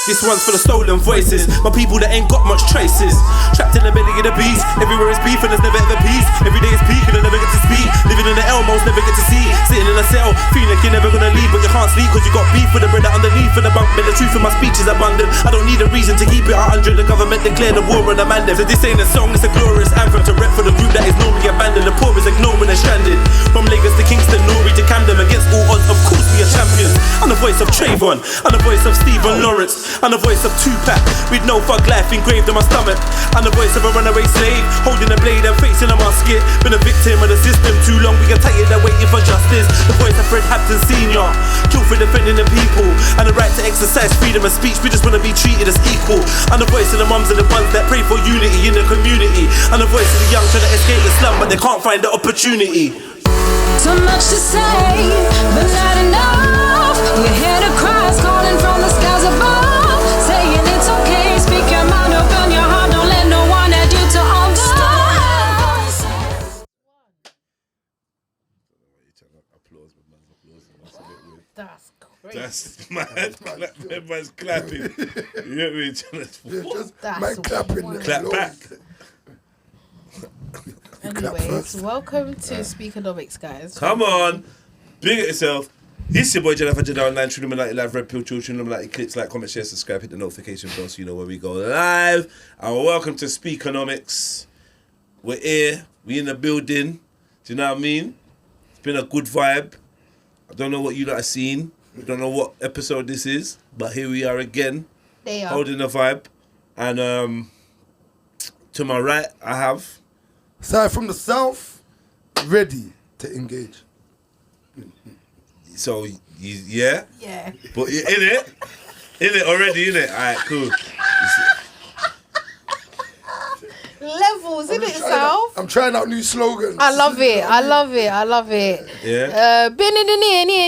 This one's for the stolen voices, my people that ain't got much traces. Trapped in the belly of the beast, everywhere is beef and there's never ever peace. Every day is peak and I never get to speak. Living in the Elmos, never get to see. Sitting in a cell, feeling like you're never gonna leave, but you can't sleep cause you got beef with the brother underneath in the bunk. Man, the truth in my speech is abundant. I don't need a reason to keep it 100. The government declared the war on the man. So this ain't a song, it's a glorious anthem to rep for the group that is normally abandoned. The poor is ignored when they're stranded. From Lagos to Kingston, Norway to Camden, against all odds, of course we are champions. I'm the voice of Trayvon, I'm the voice of Stephen Lawrence, I'm the voice of Tupac, with no thug life engraved in my stomach. I'm the voice of a runaway slave, holding a blade and facing a musket. Been a victim of the system too long, we get tired of waiting for justice. The voice of Fred Hampton Sr., killed for defending the people, and the right to exercise freedom of speech. We just want to be treated as equal. I'm the voice of the mums and the ones that pray for unity in the community. I'm the voice of the young trying to escape the slum, but they can't find the opportunity. So much to say, but not enough. You hear the cries calling from the skies above, saying it's okay, speak your mind, open your heart, don't let no one add you to understand. That's crazy. That's mad. Everyone's clapping. You get me? Man clapping. Clap back. Anyways, welcome to Speakenomix, guys. Come on. Big it yourself. It's your boy Jediah online, True Illuminati Live, Red Pill, True Illuminati. Clicks, like, comment, share, subscribe, hit the notification bell so you know when we go live. And welcome to Speakenomix. We're here. We in the building. Do you know what I mean? It's been a good vibe. I don't know what you lot have seen. I don't know what episode this is. But here we are again. They are. Holding the vibe. And to my right, I have... Side from the south, ready to engage. So, yeah? Yeah. But you're in it? In it already, in it? Alright, cool. Levels, in it, South? I'm trying out new slogans. I love it. I love it. I love it. Yeah. Been in the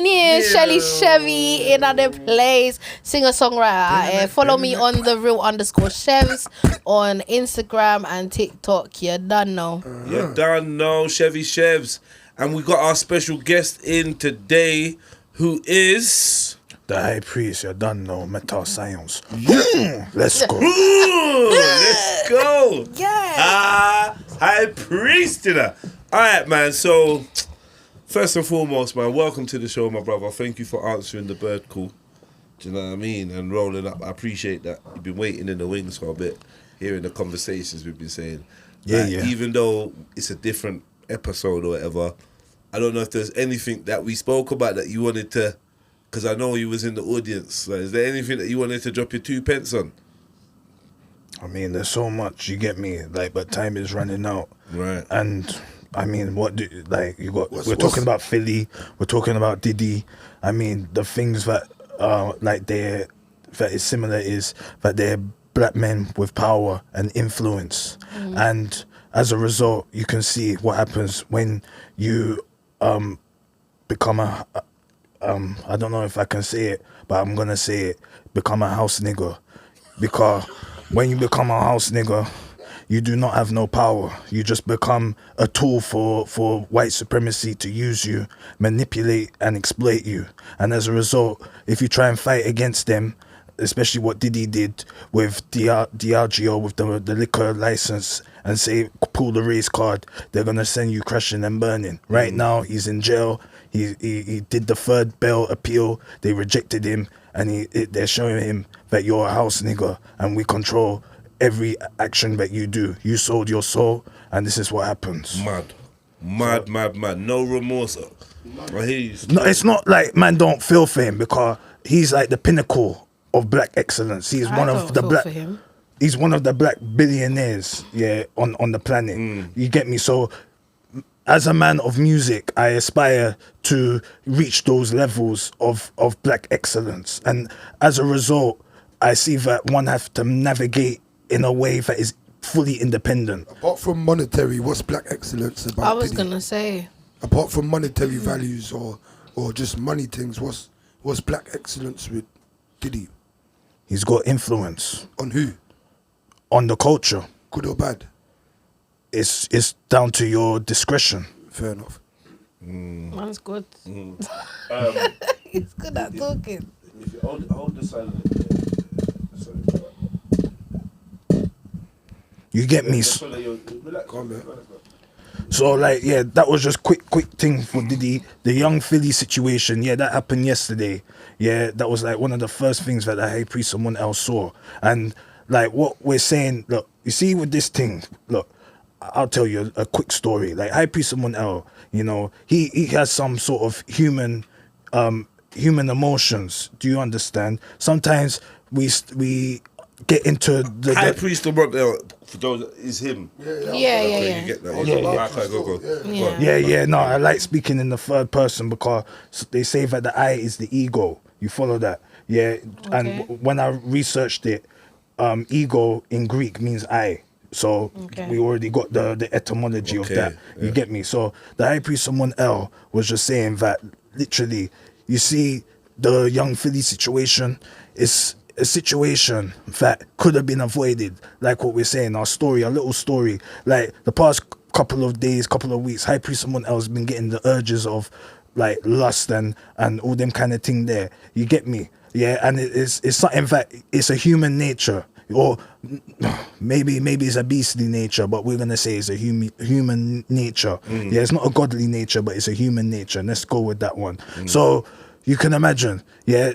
near. Shelly Chevy in other place. Singer-songwriter. Follow me on _Shevz on Instagram and TikTok. You done know. You done know, Shevz. And we got our special guest in today, who is... The High Priest, you done know, Metal Science. Let's go. Ooh, let's go. Yeah. High Priest. Alright, man, so... First and foremost, man, welcome to the show, my brother. Thank you for answering the bird call. Do you know what I mean? And rolling up. I appreciate that. You've been waiting in the wings for a bit, hearing the conversations we've been saying. Yeah, like, yeah. Even though it's a different episode or whatever, I don't know if there's anything that we spoke about that you wanted to... Because I know you was in the audience. Like, is there anything that you wanted to drop your 2 pence on? I mean, there's so much, you get me, like, but time is running out. Right. And, I mean, we're talking about Philly, we're talking about Diddy. I mean, the things that, that is similar is that they're black men with power and influence. And as a result, you can see what happens when you become a... I don't know if I can say it, but I'm gonna say it. Become a house nigga, because when you become a house nigga, you do not have no power. You just become a tool for white supremacy to use you, manipulate and exploit you. And as a result, if you try and fight against them, especially what Diddy did with Diageo with the liquor license, and say pull the race card, they're gonna send you crashing and burning. Right now, he's in jail. He did the third bail appeal. They rejected him, and they're showing him that you're a house nigga, and we control every action that you do. You sold your soul, and this is what happens. Mad. No remorse. I hear you. No, it's not like man don't feel for him, because he's like the pinnacle of black excellence. He's one of the black. He's one of the black billionaires, on the planet. You get me? So, as a man of music, I aspire to reach those levels of black excellence. And as a result, I see that one has to navigate in a way that is fully independent. Apart from monetary, what's black excellence about? I was going to say. Apart from monetary values or just money things, what's black excellence with Diddy? He's got influence. On who? On the culture. Good or bad? It's down to your discretion. Fair enough. Man's good. He's good at talking. If you hold the silent. You get me? So like, yeah, that was just quick thing for Diddy. The young Philly situation, yeah, that happened yesterday. Yeah, that was like one of the first things that the High Priest someone else saw. And like what we're saying, look, you see with this thing, look, I'll tell you a quick story. Like High Priest someone else, you know, he has some sort of human emotions. Do you understand? Sometimes we get into the High Priest Amun, for those, is him. Yeah. You get that. Go. Yeah. No, I like speaking in the third person because they say that the I is the ego. You follow that? Yeah. And when I researched it, ego in Greek means I. So we already got the etymology of that. You get me? So the High Priest someone else was just saying that literally, you see the young Philly situation is a situation that could have been avoided, like what we're saying, our story, a little story. Like the past couple of days, couple of weeks, High Priest someone else been getting the urges of like lust and all them kind of thing there. You get me? Yeah, and it's something that it's a human nature, or maybe it's a beastly nature, but we're gonna say it's a human nature. Yeah, it's not a godly nature, but it's a human nature. And let's go with that one. So you can imagine, yeah,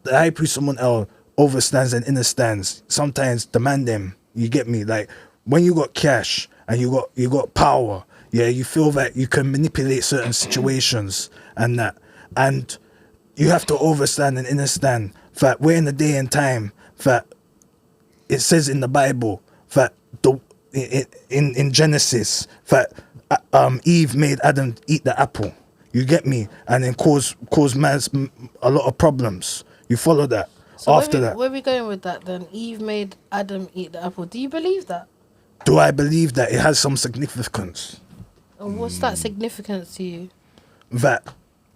the High Priest someone else overstands and understands. Sometimes demand them. You get me? Like when you got cash and you got power, yeah, you feel that you can manipulate certain situations and that, and you have to overstand and understand that we're in a day and time that it says in the Bible that in Genesis that Eve made Adam eat the apple. You get me? And then cause man's a lot of problems. You follow that? So after that, where are we going with that then? Eve made Adam eat the apple. Do you believe that? Do I believe that it has some significance? And what's that significance to you? That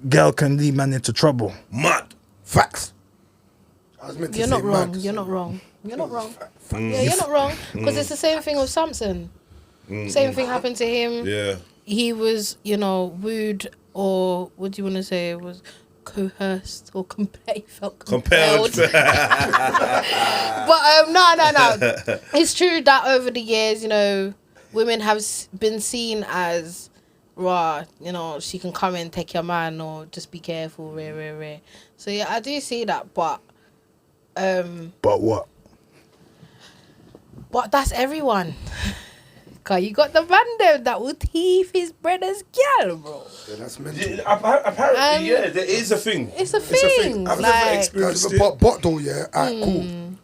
girl can lead man into trouble. Mad. Facts. I was meant to You're say not wrong. mad. You're not wrong. You're not wrong. Yeah, you're not wrong. Because it's the same thing with Samson. Same thing happened to him. Yeah. He was, wooed, or what do you want to say? It was coerced or he felt compelled. But no. It's true that over the years, women have been seen as, raw, she can come and take your man, or just be careful, rare. So yeah, I do see that, but But what? But that's everyone. Cause you got the man there that will thief his brother's girl, bro. Yeah, that's mental. Yeah, apparently, there is a thing. It's a thing. I've Like, never experienced it. But though, yeah,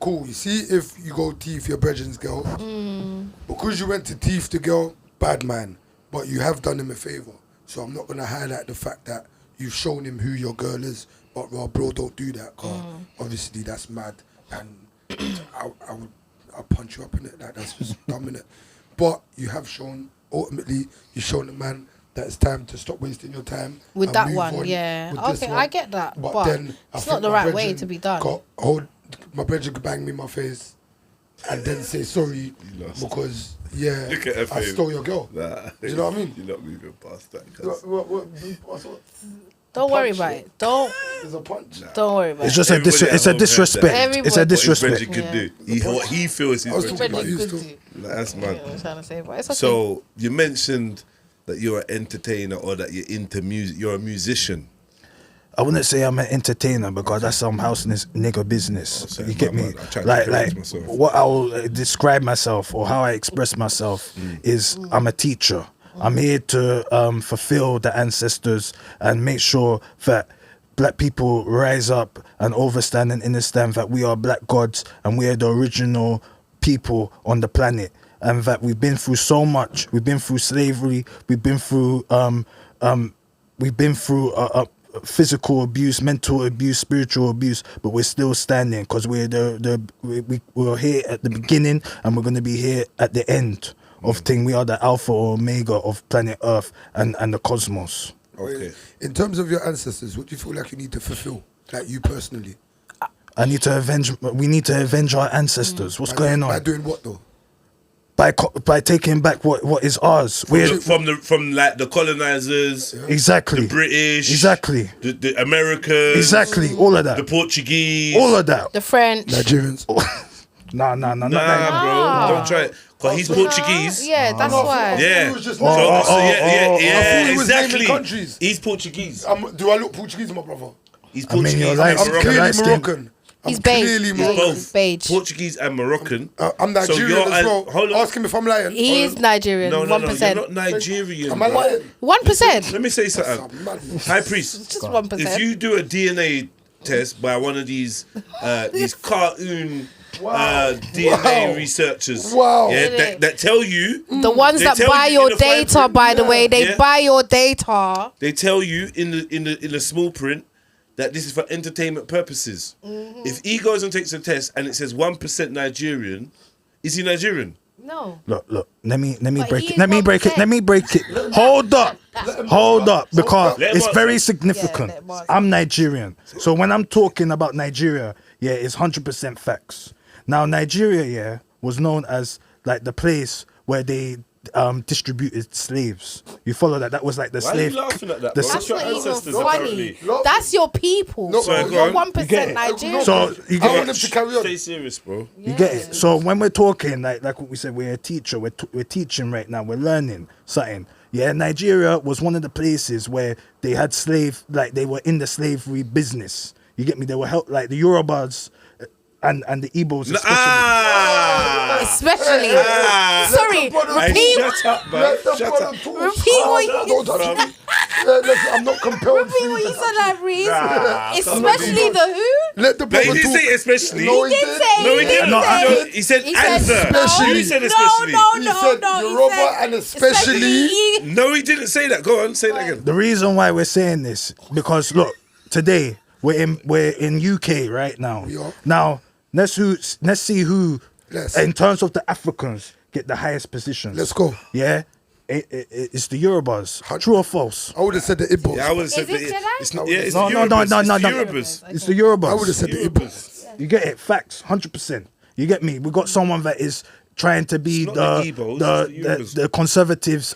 cool. You see, if you go thief your brethren's girl, because you went to thief the girl, bad man, but you have done him a favour. So I'm not gonna highlight the fact that you've shown him who your girl is, but bro, don't do that, cause obviously that's mad, and I'll punch you up in it. That's just dumb in it. But you have shown, ultimately, you've shown the man that it's time to stop wasting your time. with and that move one, on yeah. with this Okay, one. I get that. But then I it's think not the my right way brethren to be done. My brother could bang me in my face and then say sorry because, Look at her I face. stole your girl. Nah. Do you know what I mean? You're not moving past that. What? Don't worry punch, about it. Don't There's a punch. don't worry about It's it. just it's a Everybody at home heard disrespect. that. It's a Everybody- What his disrespect. Reggie could do. What he feels I was his talking Reggie. about you Good still. to- That's Yeah, mad. I'm trying to say, but it's okay. So you mentioned that you're an entertainer or that you're into music. You're a musician. I wouldn't say I'm an entertainer because that's some house nigga business. sorry, You get my me? bad. I tried to Like correct myself. what I will describe myself or how I express myself is I'm a teacher. I'm here to fulfill the ancestors and make sure that black people rise up and understand that we are black gods and we are the original people on the planet, and that we've been through so much. We've been through slavery. We've been through physical abuse, mental abuse, spiritual abuse, but we're still standing because we're we're here at the beginning and we're going to be here at the end of thing. We are the alpha or omega of planet Earth and the cosmos. Okay. In terms of your ancestors, what do you feel like you need to fulfill? Like you personally? We need to avenge our ancestors. What's going By on? doing what though? By taking back what is ours. We're From like the colonizers, exactly the British, exactly the Americans, exactly all of that, the Portuguese, all of that. The French. Nigerians. Nah, Nah, bro, don't try it. Cause he's Portuguese. Yeah, that's why. Yeah. It was just So yeah, I thought he was naming exactly. countries. He's Portuguese. Do I look Portuguese, my brother? He's I mean, Portuguese. you're and light- I'm You're clearly light-skinned. Moroccan. He's I'm beige. clearly He's Moroccan. both beige. Portuguese and Moroccan. I'm Nigerian you're as well. hold on. Ask him if I'm lying. He is Nigerian. No, 1%. you're not Nigerian. Am I bro. lying? 1%. Let me say something. Madness. High Priest, Just 1%. if you do a DNA test by one of these cartoon DNA researchers, Wow. yeah, that tell you The ones they that tell buy you your in the fine data, print, by the way, they yeah. buy your data. They tell you in the small print that this is for entertainment purposes. If he goes and takes a test and it says 1% Nigerian, is he Nigerian? No. Look. Let me But break he it. is Let me break it. 1%. Let me break it. Hold up, because Let him it's answer. very significant. Yeah, let him answer. I'm Nigerian, so when I'm talking about Nigeria, yeah, it's 100% facts. Now, Nigeria, yeah, was known as like the place where they distributed slaves. You follow that? That was like the Why slave. are you laughing at that, the bro? That's Your not even ancestors, funny. apparently. That's your people. No, Sorry, go You're on. 1% You get it. Nigerian. So you I get want him to carry on. Stay serious, bro. You get it. So when we're talking, like what we said, we're a teacher. We're teaching right now. We're learning something. Yeah, Nigeria was one of the places where they had they were in the slavery business. You get me? They were like the Yorubas and the Igbos especially. Especially. Sorry, repeat. Shut up, man. Let the Shut brother up. talk. Repeat what you Don't touch me. Listen, I'm not compelled Repeat to what you you. said, High Priest. Nah, Especially the who? Let the But brother he didn't talk. say especially. No, He did say. No, he didn't. No, No, he said He said answer. especially. You said No, especially. no, He no, said no. Yoruba he said and especially- No, he didn't say that. Go on, say that again. The reason why we're saying this because look, today we're in UK right now. We are. Now let's see who Yes. in terms of the Africans get the highest positions. Let's go. Yeah, it's the Yorubas. True or false? I would have said the Igbos. Yeah, I would have said Is it that. Jedi? It's not. Yeah, it's No, the no, Yorubas. no, It's no, the no. Yorubas. It's the Yorubas. I would have said the Igbos. You get it? Facts, 100%. You get me? We got someone that is trying to be It's not the Igbos, it's the the Conservatives'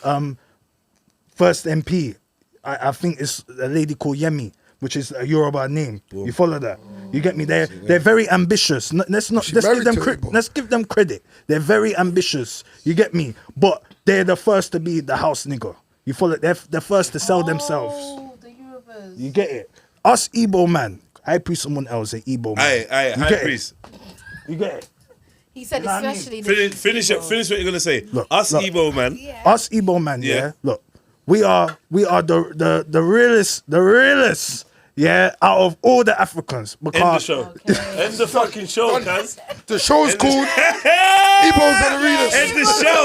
first MP. I think it's a lady called Yemi, which is a Yoruba name. You follow that? You get me? They're very ambitious. Let's married to Igbo. let's give them credit. They're very ambitious. You get me? But they're the first to be the house nigger. You follow? They're the first to sell themselves. Oh, the Yorubas. You get it? Us Igbo man. High Priest Amun else say Igbo man. Aye, You High get it? Priest. You get it? He said know what I mean? especially the Finish it. Finish what you're gonna say. Look, Us look. Igbo man. Yeah. Us Igbo man, yeah. Yeah. Look, we are the realest, yeah, out of all the Africans. End the Because show. Okay. End the fucking show, cuz. The show's End the- called Igbos and the Readers. End the show.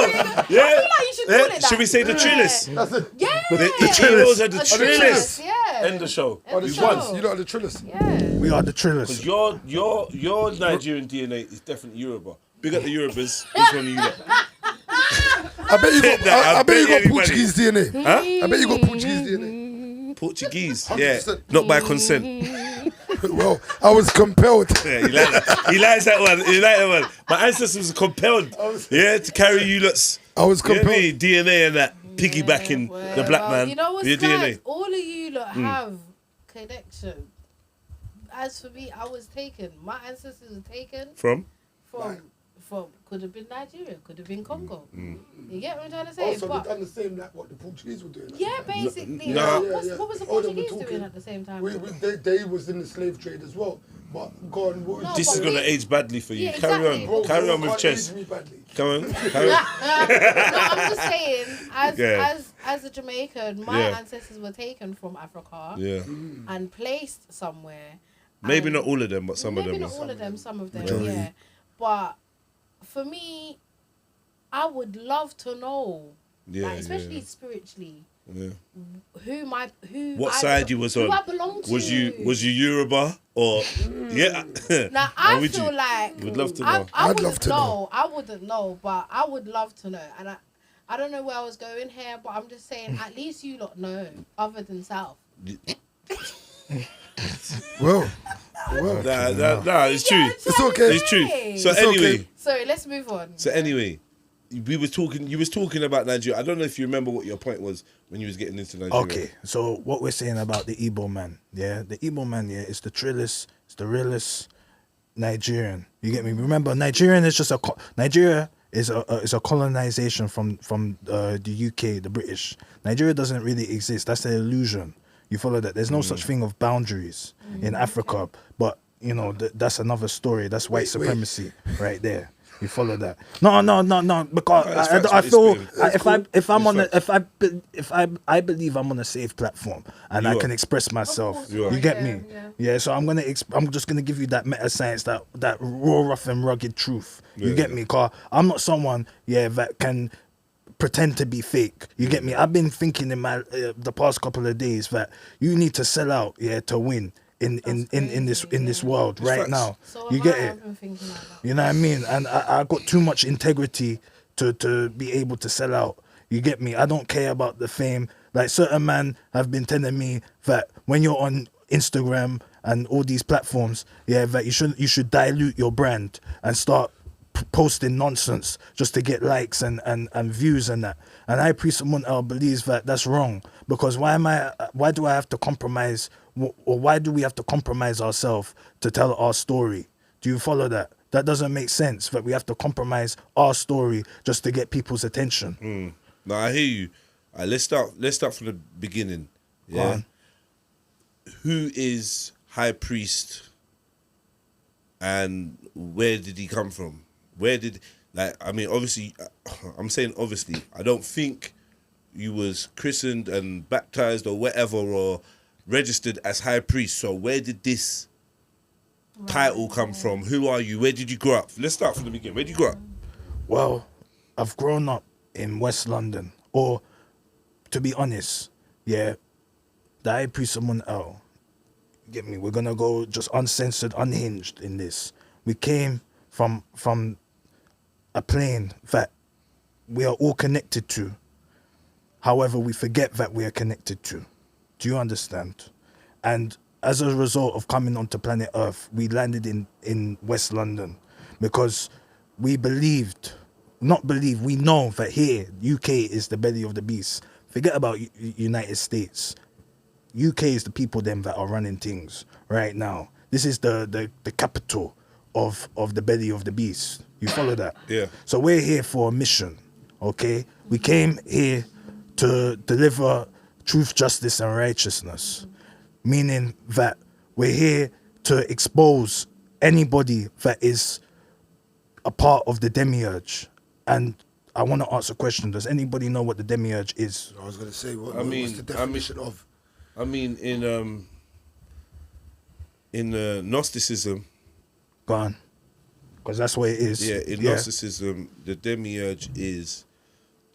Yeah. I feel like you should call it that. Should we say the Trillis? That's it. Yeah. The Trillis. Igbos are the The Trillis. Yeah. End the show. Oh, the the Trillis. show. You know the Trillis. Yeah. we are the trillers. Because your Nigerian DNA is definitely Yoruba. Big up the Yorubas. Which one are you got? I bet you got. That, I bet you got everybody. Portuguese DNA. Huh? I bet you got Portuguese DNA. Portuguese. Yeah. 100%. Not by consent. Well, I was compelled. Yeah, he like that. He likes that one. He like that one. My ancestors were compelled. Yeah, to carry you lots. I was You know what I compelled. mean? DNA and that piggybacking the black man. You know what's with your nice? DNA. All of you lot have connection. As for me, I was taken. My ancestors were taken From? from could have been Nigeria, could have been Congo. You get what I'm trying to say? Also, But they done the same like what the Portuguese were doing. yeah, basically. No. What was the Oh, they were Portuguese talking- doing at the same time? They was in the slave trade as well. But go on, what was No, This but is going to we- age badly for you. Yeah, Carry exactly. on. Bro, Carry bro, on with can't chess. age me badly. Come on. Carry on. No, I'm just saying, Yeah. as a Jamaican, my Yeah. ancestors were taken from Africa Yeah. and placed somewhere. Maybe and not all of them, but some of maybe them. not all of them, some of them, Majority. yeah. But for me, I would love to know, Yeah, like, especially yeah. spiritually, Yeah. what side you was on? Who I belong to. Was you Yoruba or yeah? Now Or I would feel you? like Would love to I, know. I I'd wouldn't love to know. I wouldn't know, but I would love to know. And I don't know where I was going here, but I'm just saying at least you lot know, other than South. Well, Nah, it's true. It's okay. It's true. So It's anyway, okay. Sorry, let's move on. so anyway, we were talking. You was talking about Nigeria. I don't know if you remember what your point was when you was getting into Nigeria. Okay, so what we're saying about the Igbo man, yeah, the Igbo man, yeah, is the trillest, it's the realest Nigerian, You get me? Remember, Nigerian is just Nigeria is a colonization from the UK, the British. Nigeria doesn't really exist. That's the illusion. You follow that? There's no such thing of boundaries in Africa. But you know that's another story. That's white supremacy right there. You follow that? No. Because I feel I believe I'm on a safe platform and I can express myself. You get me? Yeah. So I'm just gonna give you that meta science, that raw, rough and rugged truth. You get me? Cause I'm not someone that can pretend to be fake. You get me? I've been thinking in my the past couple of days that you need to sell out to win. In this world right now, So you get it. You know what I mean? And I got too much integrity to be able to sell out. You get me? I don't care about the fame. Like certain men have been telling me that when you're on Instagram and all these platforms, that you should dilute your brand and start posting nonsense just to get likes and views and that. And High Priest Amun believes that that's wrong, because why do I have to compromise, or why do we have to compromise ourselves to tell our story? Do you follow that? That doesn't make sense, that we have to compromise our story just to get people's attention. No, I hear you. Let's start from the beginning. Yeah. Who is High Priest and where did he come from? Obviously, I'm saying obviously, I don't think you was christened and baptized or whatever or registered as High Priest. So where did this title come from? Who are you? Where did you grow up? Let's start from the beginning. Where did you grow up? Well, I've grown up in West London, or to be honest, the High Priest Amun get me? We're gonna go just uncensored, unhinged in this. We came from a plane that we are all connected to. However, we forget that we are connected to. Do you understand? And as a result of coming onto planet Earth, we landed in West London because we we know that here, UK is the belly of the beast. Forget about United States. UK is the people them that are running things right now. This is the capital of the belly of the beast. You follow that? Yeah. So we're here for a mission, okay? We came here to deliver truth, justice, and righteousness, meaning that we're here to expose anybody that is a part of the demiurge. And I want to ask a question. Does anybody know what the demiurge is? I was going to say, what's the definition of? I mean, in Gnosticism. Go on. Because that's what it is. Yeah, in Gnosticism, the demiurge is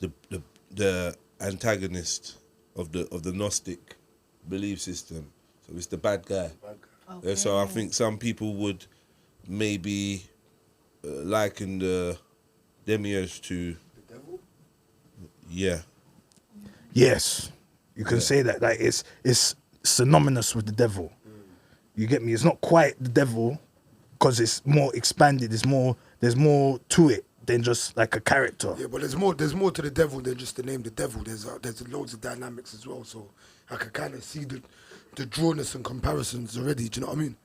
the antagonist of the Gnostic belief system. So it's the bad guy. Okay. So I think some people would maybe liken the demiurge to the devil. Yeah. Yes, you can say that. Like it's synonymous with the devil. You get me? It's not quite the devil, because it's more expanded. There's more to it than just like a character. Yeah, but there's more to the devil than just the name the devil. There's loads of dynamics as well. So I can kind of see the drawness and comparisons already. Do you know what I mean?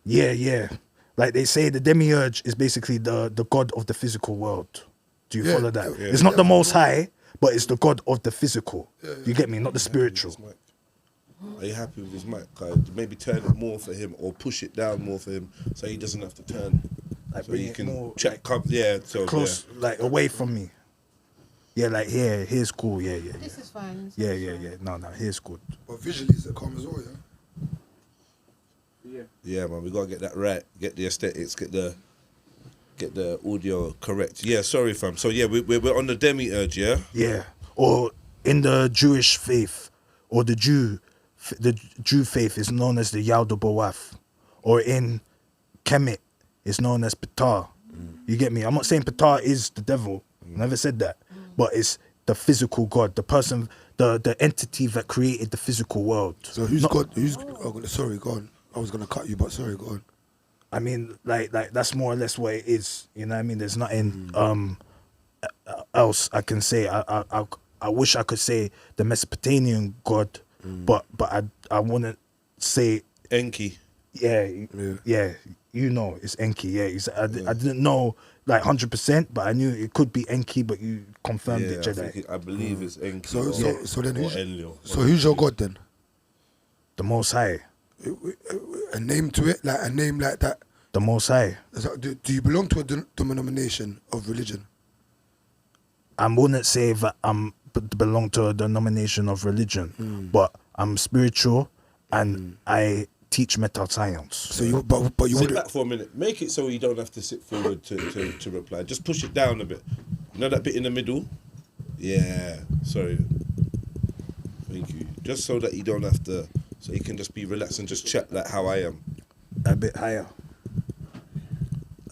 Yeah. Like they say, the demiurge is basically the god of the physical world. Do you follow that? Yeah. It's not the most high, but it's the god of the physical. You get me? Not the spiritual. Are you happy with his mic? Maybe turn it more for him or push it down more for him so he doesn't have to turn. Like So bring you it can more, check. So close, like away from me. Yeah, like here's cool. Yeah. This is fine. Yeah. No, here's good. But visually, it's a calm as well, yeah? Yeah, man, we gotta get that right. Get the aesthetics. Get the audio correct. Yeah, sorry, fam. So yeah, we're on the demiurge. Yeah. Yeah, or in the Jewish faith, or the Jew faith is known as the Yalda Boath, or in Kemet, it's known as Ptah. You get me? I'm not saying Ptah is the devil. I never said that. But it's the physical God, the person, the entity that created the physical world. So who's God? Sorry, go on. I was gonna cut you, but sorry, go on. I mean, like that's more or less what it is. You know what I mean? There's nothing else I can say. I wish I could say the Mesopotamian God, but I wouldn't say Enki. yeah, you know, it's Enki. Yeah, I didn't know like 100%, but I knew it could be Enki, but you confirmed it, Jedi. I believe it's Enki. So then Enlil. who's your god then? The Most High. A name to it, like a name like that. The Most High. Do you belong to a denomination of religion? I wouldn't say that belong to a denomination of religion, but I'm spiritual and I teach meta science. So you, but you Sit would. back for a minute. Make it so you don't have to sit forward to reply. Just push it down a bit. You know that bit in the middle? Yeah. Sorry. Thank you. Just so that you don't have to. So you can just be relaxed and just chat like how I am. A bit higher.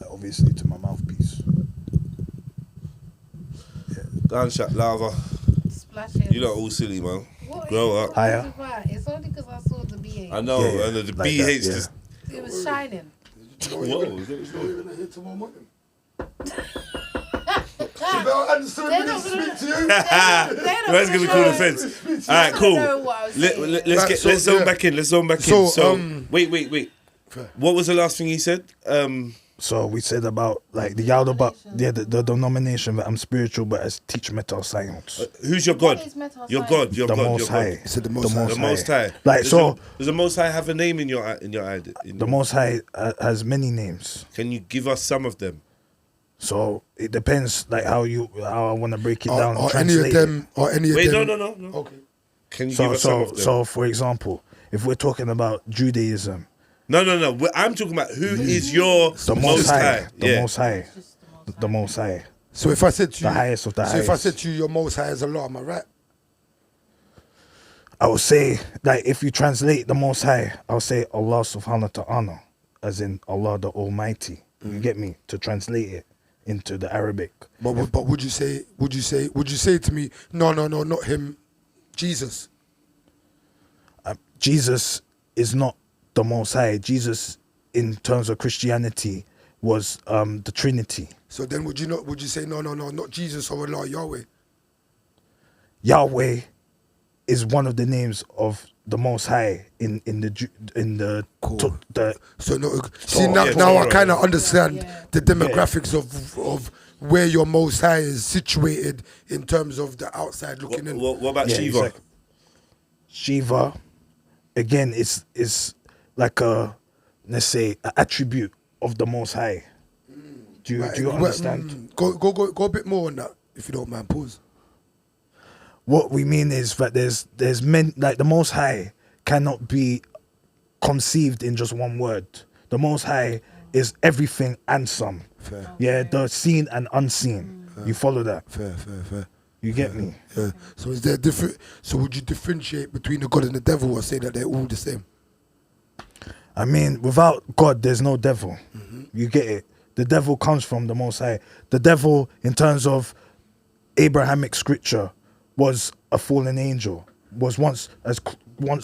Obviously to my mouthpiece. Gunshot lava. Splashing. You lot all silly, man. What Grow are you up. Higher. talking about? It's only because I saw the BH. I know, Yeah, and the like BH that, yeah. just. It was shining. Whoa. You're gonna hit tomorrow morning. Shabelle Anderson, we didn't speak to you. Man's gonna call the fence. All right, cool. know what I was saying. Let's zone back in. Let's zone back So, in. So wait. What was the last thing you said? So we said about like the Yalda, the denomination that I'm spiritual, but I teach meta science. Who's your God? What is meta Your science? God. Your The God. Most Your High. God. He said the Most High. The Most High. Like, does the Most High have a name in your The Most High has many names. Can you give us some of them? So it depends, like how I want to break it down. Or and any of translate them, or any of Wait, them. no. Okay. Can you So give us some of them? so for example, if we're talking about Judaism, No. I'm talking about who is your the Most High, the Yeah. Most High, the Most High. So if I said to you, The highest of the so if I highest. said to you, your Most High is Allah, am I right? I would say, like, if you translate the Most High, I'll say Allah Subhanahu wa Ta'ala, as in Allah the Almighty. You get me? To translate it into the Arabic. But would you say to me, no, not him, Jesus? Jesus is not the Most High. Jesus, in terms of Christianity, was the Trinity. So then would you say no, not Jesus or Allah, Yahweh? Yahweh is one of the names of the Most High in the Cool. the So no, see So- now, Yeah, now I right. kind of understand Yeah. the demographics of where your Most High is situated in terms of the outside looking in. What about Yeah, Shiva? exactly. Shiva, again, is like let's say, an attribute of the Most High. Do you Well, understand? Go a bit more on that, if you don't mind. Pause. What we mean is that there's men, like the Most High cannot be conceived in just one word. The Most High is everything and some. Fair. Yeah, the seen and unseen. You follow that? Fair. You get me? Yeah. So is there different? So would you differentiate between the God and the devil, or say that they're all the same? I mean, without God, there's no devil. You get it? The devil comes from the Most High. The devil, in terms of Abrahamic scripture, was a fallen angel. Was once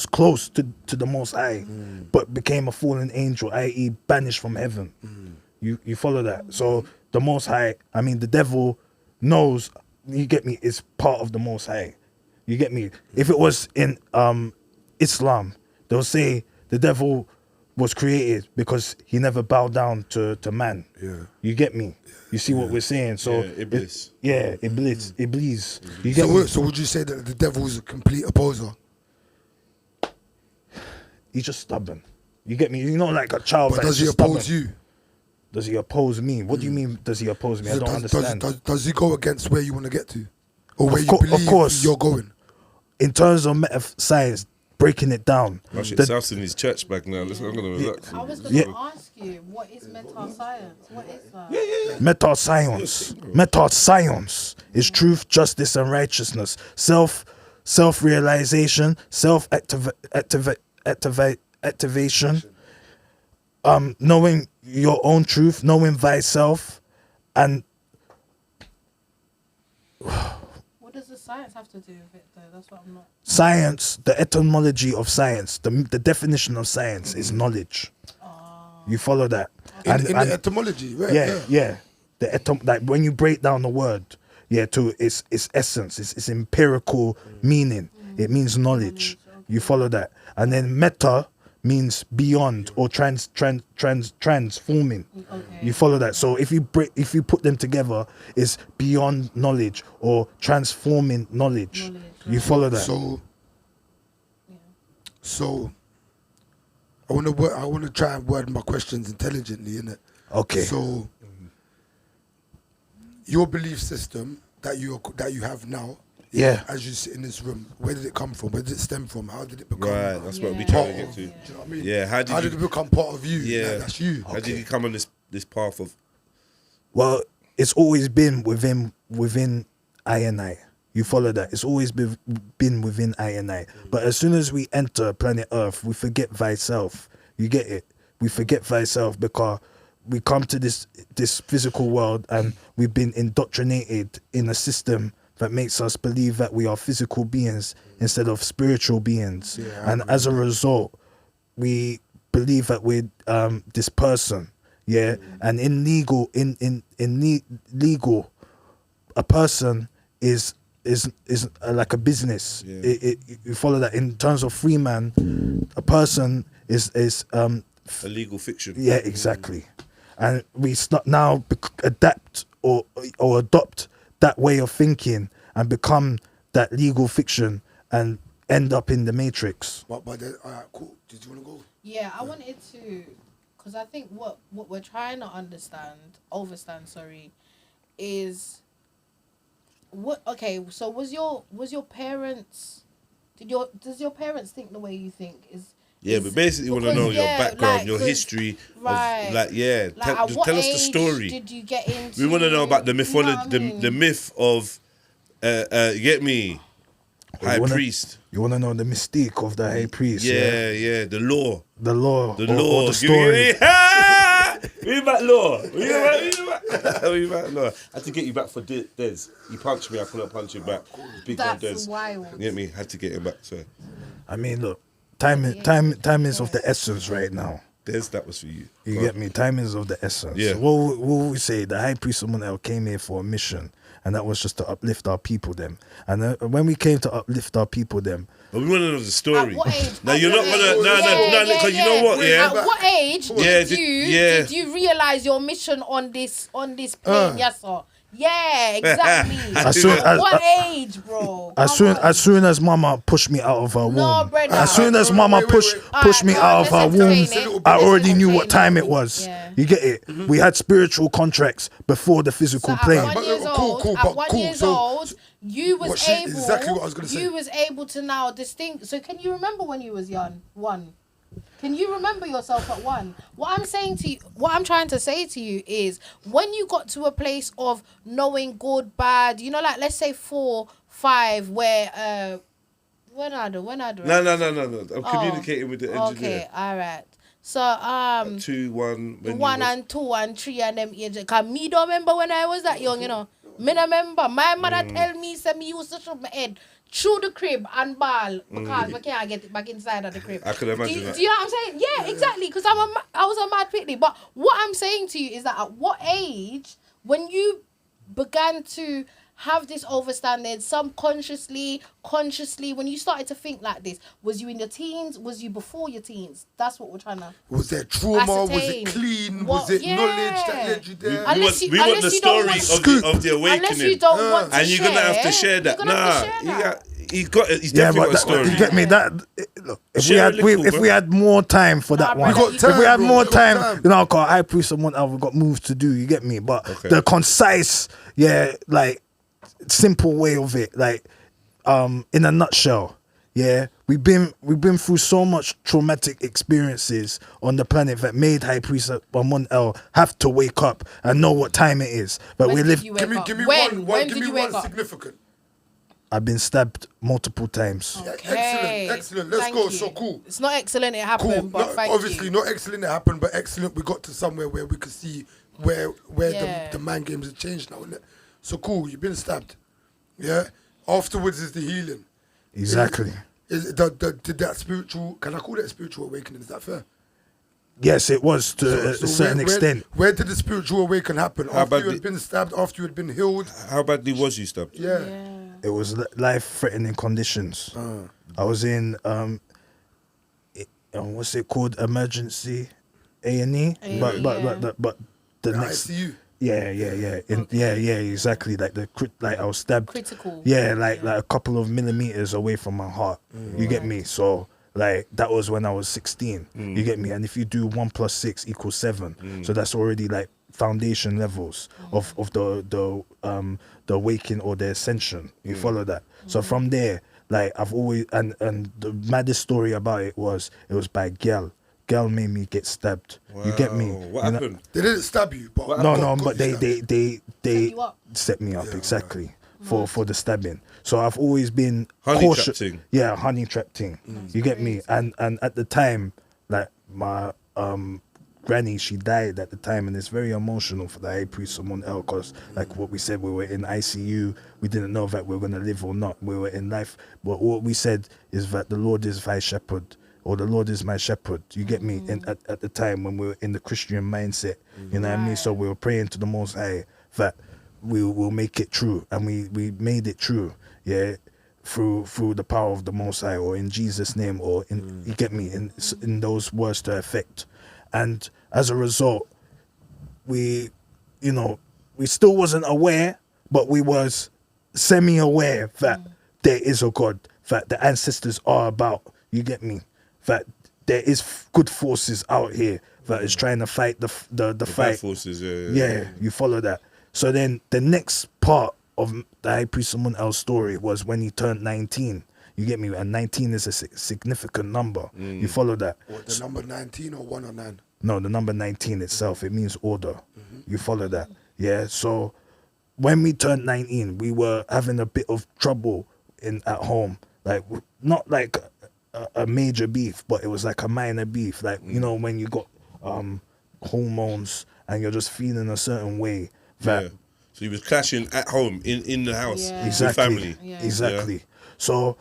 close to the Most High, but became a fallen angel, i.e., banished from heaven. You follow that? So the Most High, I mean, the devil knows. You get me? It's part of the Most High. You get me? If it was in Islam, they'll say the devil was created because he never bowed down to man. Yeah. You get me? You see what we're saying? So Yeah, Iblis. Iblis. You get me? So would you say that the devil is a complete opposer? He's just stubborn. You get me? You know, like a child. But that's does he just oppose stubborn. you? Does he oppose me? What do you mean? Does he oppose me? I don't understand. Does he go against where you want to get to, or where Of you course- of believe course. you're going? In terms of meta science, breaking it down. My shit the- sounds in his church bag now. Listen, I'm gonna relax. I was going to Yeah. ask you, what is meta science? What is that? Meta science is truth, justice, and righteousness. Self-realization, activation. Knowing your own truth, knowing thyself, and What does the science have to do with it, though? That's what I'm not. science. The etymology of science, the definition of science is knowledge. You follow that? In the etymology, right? Yeah. Like when you break down the word, to its essence, its empirical meaning. It means knowledge. You follow that? And then meta means beyond or transforming. Okay. You follow that? So if you put them together, it's beyond knowledge or transforming knowledge. You follow that? So I want to try and word my questions intelligently, innit? Okay. So your belief system that you have now, Yeah. as you sit in this room, where did it come from? Where did it stem from? How did it become? Right, that's what we Yeah. trying to part get of? to. Do you know what I mean? Yeah, How did it become part of you? Yeah. Like, that's you. How did you come on this path of? Well, it's always been within I and I. You follow that? It's always been within I and I. But as soon as we enter planet Earth, we forget thyself. You get it? We forget thyself because we come to this physical world and we've been indoctrinated in a system that makes us believe that we are physical beings instead of spiritual beings. Yeah, And as a result, we believe that we're this person. Yeah. And in legal, a person is like a business. Yeah. You follow that. In terms of free man, a person is A legal fiction. yeah, exactly. And we now adapt or adopt that way of thinking and become that legal fiction and end up in the matrix. But then, all right, cool. Did you want to go? Yeah, I wanted to, because I think what we're trying to overstand, is what. Okay, so was your parents? Does your parents think the way you think? Yeah, but basically you want to because, know your yeah, background, like, your 'cause- history. right. Of, like, yeah, Like, at what tell us the age story. Did you get into? We want to know about the you know mythology, what I mean? the myth of, you get me, High Priest. You want to know the mystique of the High Priest? Yeah, the law. The law. The or law. the story. We about law. We about law. I had to get you back for Des. He punched me. I couldn't punch him back. Big man That's Des. wild. You get me? Had to get him back. So I mean, look, time is of the essence right now. Des, that was for you. You get me? Time is of the essence. Yeah. What we say? The High Priest Amun came here for a mission, and that was just to uplift our people them. And when we came to uplift our people them, But we want to know the story. At what age? No, At you're not what gonna. age? No, because you know what? Yeah. At what age Yeah, did you realize your mission on this plane? Yes, sir. Yeah, exactly. As soon- At what age, bro? as soon as Mama pushed me out of her womb, No, brother. as soon as Mama wait, pushed Alright, me go out on, of her let's womb, explain it. I Let's already knew explain what time it it. was. Yeah. You get it? We had spiritual contracts before the physical So at plane. 1 But, years cool, old, cool, at but 1 cool, years so- old, you was What able. exactly what I was gonna say. You was able to now distinct. So can you remember when you was young? One. Can you remember yourself at one? What I'm trying to say to you is when you got to a place of knowing good, bad, you know, like let's say 4, 5, where when I do. No. I'm communicating with the engineer. Okay, all right. So 2, 1. when you 1 was- and 2 and 3 and them age. Cause me don't remember when I was that young, you know. Me don't remember. My mother tell me say me used to shove my head through the crib and ball because we can't get it back inside of the crib. I could imagine do, that. do you know what I'm saying? Yeah, exactly. Because I was a mad pitney. But what I'm saying to you is that at what age, when you began to have this overstanding subconsciously, consciously, when you started to think like this, was you in your teens? Was you before your teens? That's what we're trying to. Was there trauma? Was ascertain. it clean? What- Was it yeah. knowledge that led you there? Unless we you- want unless the you don't story want- of the awakening. Unless you don't want to and you're gonna have to share that. You're gonna have to share that. He's got. He's Yeah, definitely got a but story. you get me. Look, if Share a little, if bro. we had more time for that Nah, one, brother, We got if we had time, more bro, we got time, time. you know, cause High Priest Amun, we've got moves to do. You get me? But Okay. the concise, like simple way of it, like in a nutshell, we've been through so much traumatic experiences on the planet that made High Priest Amun have to wake up and know what time it is. But When we did live. you wake up? Give me When one. did Give me you wake one up? significant. I've been stabbed multiple times. Okay. Excellent. Let's Thank go. you. So cool. It's not excellent. It happened, Cool. but thank Obviously, you. not excellent it happened, but excellent we got to somewhere where we could see where Yeah. the mind games have changed now, innit? So cool, you've been stabbed. Yeah? Afterwards is the healing. Exactly. Did that spiritual, can I call it a spiritual awakening? Is that fair? Yes, it was to a certain extent. Where did the spiritual awakening happen? How After about you had been stabbed, after you had been healed? How badly was you stabbed? Yeah. It was life-threatening conditions. I was in what's it called, emergency A&E, but the The next. ICU. Yeah. Exactly. Like like I was stabbed. Critical. Yeah, like a couple of millimeters away from my heart. You get me? So like that was when I was 16. You get me? And if you do 1 + 6 = 7, so that's already like foundation levels of the awakening or the ascension. You follow that? So from there, like I've always and the maddest story about it was by Gal. Gal made me get stabbed. You get me? What happened? They didn't stab you, but But they you up. set me up exactly for the stabbing. So I've always been Honey cautious. trap thing. Yeah, honey trap thing. You get me? And at the time, like my granny, she died at the time, and it's very emotional for the High Priest Amun El, because like what we said, we were in ICU. We didn't know that we were gonna live or not. We were in life, but what we said is that the Lord is thy shepherd. Or the Lord is my shepherd. You get me? And at the time when we were in the Christian mindset, you know what I mean? So we were praying to the Most High that we will make it true. And we made it true, yeah, through the power of the Most High, or in Jesus' name, or in, you get me, in those words to effect. And as a result, we still wasn't aware, but we was semi-aware that there is a God, that the ancestors are about, you get me? That there is good forces out here that is trying to fight the fight. Forces, Yeah, you follow that. So then the next part of the High Priest Amun El's story was when he turned 19. You get me? And 19 is a significant number. You follow that? What, the number 19 or 1 or 9? No, the number 19 itself, it means order. You follow that? Yeah, so when we turned 19, we were having a bit of trouble at home. Like, not like a major beef, but it was like a minor beef. Like, you know, when you got hormones and you're just feeling a certain way. That So he was clashing at home, in the house, exactly, with family. Exactly. So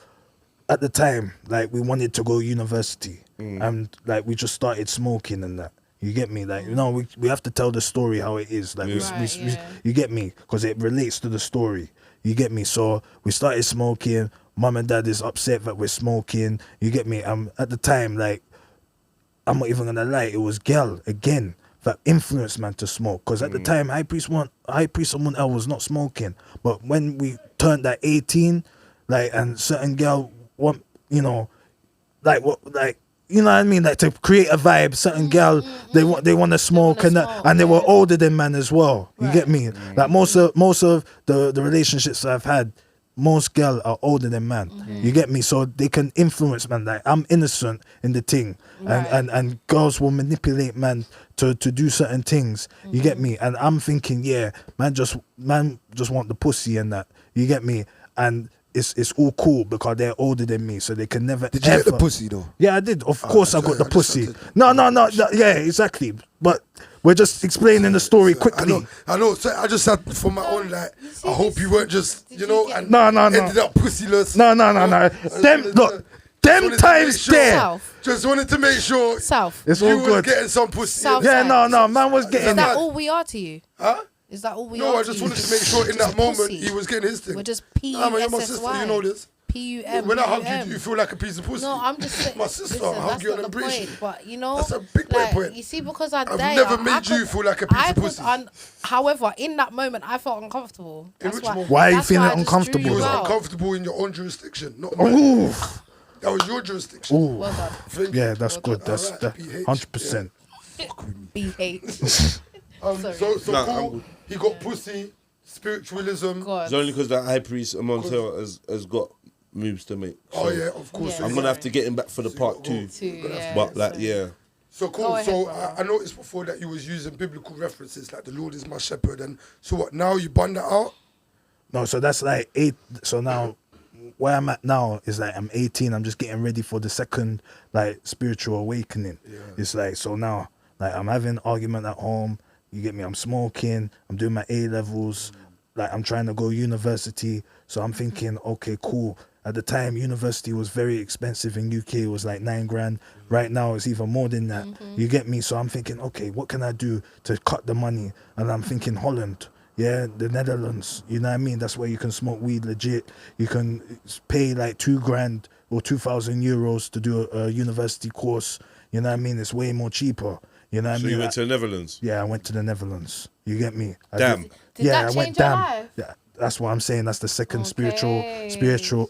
at the time, like, we wanted to go university, and like we just started smoking and that. You get me? Like, you know, we have to tell the story how it is. Like, you get me? Because it relates to the story. You get me? So we started smoking. Mum and dad is upset that we're smoking. You get me? At the time, like, I'm not even gonna lie, it was Gal again that influenced man to smoke. Because at the time, High Priest Amun El was not smoking. But when we turned at 18, like, and certain girl want, you know, like what, like, you know what I mean, like, to create a vibe. Certain girl, they want to smoke, and they were older than man as well. You get me? Like most of the relationships that I've had, most girls are older than man. You get me? So they can influence man. Like, I'm innocent in the thing, and girls will manipulate man to do certain things. You get me? And I'm thinking, yeah, man just want the pussy and that. You get me? And it's all cool because they're older than me, so they can never. Did you get the pussy though? Yeah, I did. Of course, I got the pussy. Just No, yeah, exactly. But we're just explaining the story quickly. I know. So I just had for my own, like, I hope you weren't just, you know, and No. ended up pussyless. No. Them times there. South. Just wanted to make sure South. It's you all was good. getting some pussy. South. Yeah, no, man was getting Is that that. all we are to you? Huh? Is that all we No, are I to just you? wanted to make sure in that Just moment pussy. he was getting his thing. We're just Nah, man, you're my sister, P-U-S-S-Y. you know this. P-U-M. When I hug you, do you feel like a piece of pussy? No, I'm just saying. My sister, listen, I hug that's you not and the embrace point. you. But you know, That's a big boy like, point. You see, because I've never made you feel like a piece of pussy. However, in that moment, I felt uncomfortable. That's which why. moment? Why are you that's feeling why I just drew uncomfortable You you was though? out. uncomfortable in your own jurisdiction, not mine. Ooh. That was your jurisdiction. Ooh. Well done. Thank Yeah, you. that's good. That's Alright, PH, 100%. BH. So Nah, cool. I'm- He got pussy, spiritualism. God. It's only because that High Priest Amun El has got moves to make. Oh So yeah, of course. Yeah. I'm gonna have to get him back for the part two. Yeah, But like, so- yeah. So cool. Go ahead, So brother. I noticed before that you was using biblical references like the Lord is my shepherd, and so what? Now you bun that out. No, so that's like 8. So now, where I'm at now is like I'm 18. I'm just getting ready for the second, like, spiritual awakening. It's like, so now, like, I'm having an argument at home. You get me? I'm smoking. I'm doing my A levels. Like, I'm trying to go university. So I'm thinking, okay, cool. At the time, university was very expensive in UK. It was like 9 grand. Right now, it's even more than that. You get me? So I'm thinking, okay, what can I do to cut the money? And I'm thinking Holland. Yeah, the Netherlands. You know what I mean? That's where you can smoke weed legit. You can pay like 2 grand or 2,000 euros to do a university course. You know what I mean? It's way more cheaper. You know what I So mean? you went to the Netherlands? Yeah, I went to the Netherlands. You get me? Damn. Did that I went change your damn. life? Yeah, that's what I'm saying. That's the second Okay.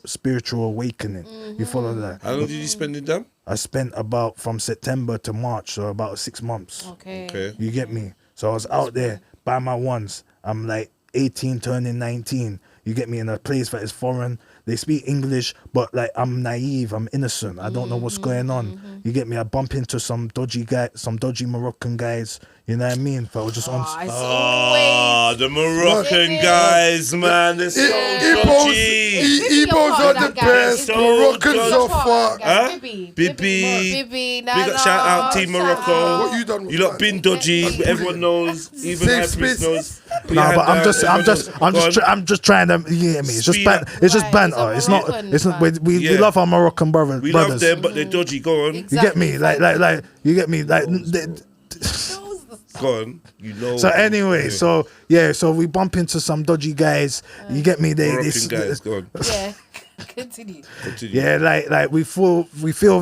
spiritual awakening. You follow that? How long did you spend in Dam? I spent about from September to March, so about 6 months. Okay. Okay. You get me? So I was out there by my ones. I'm like 18 turning 19. You get me? In a place that is foreign. They speak English, but like I'm naive, I'm innocent. I don't know what's going on. You get me? I bump into some dodgy Moroccan guys. You know what I mean? But I was just on. It's Oh, always the Moroccan It is. guys, man. They're so dodgy. Igbos are the best. So Moroccans dodgy. are fuck. Huh? Bibi. Bibi. Bibi. Big up, shout out Team Morocco. What you done with You lot that? been dodgy. Everyone knows. Even Safe High Priest space. knows. Put No, your but hand down, I'm just trying to. You get me? It's just Speed ban. up. It's just Right, banter. it's It's a not. Moroccan It's not. man. We Yeah. love our Moroccan brothers. We love them, but they're dodgy. Go on. You get me? Like. You get me? Like. Go on. You know. So anyway, so we bump into some dodgy guys. You get me? Moroccan guys. Go on. Yeah. Continue. Continue. Yeah, like we feel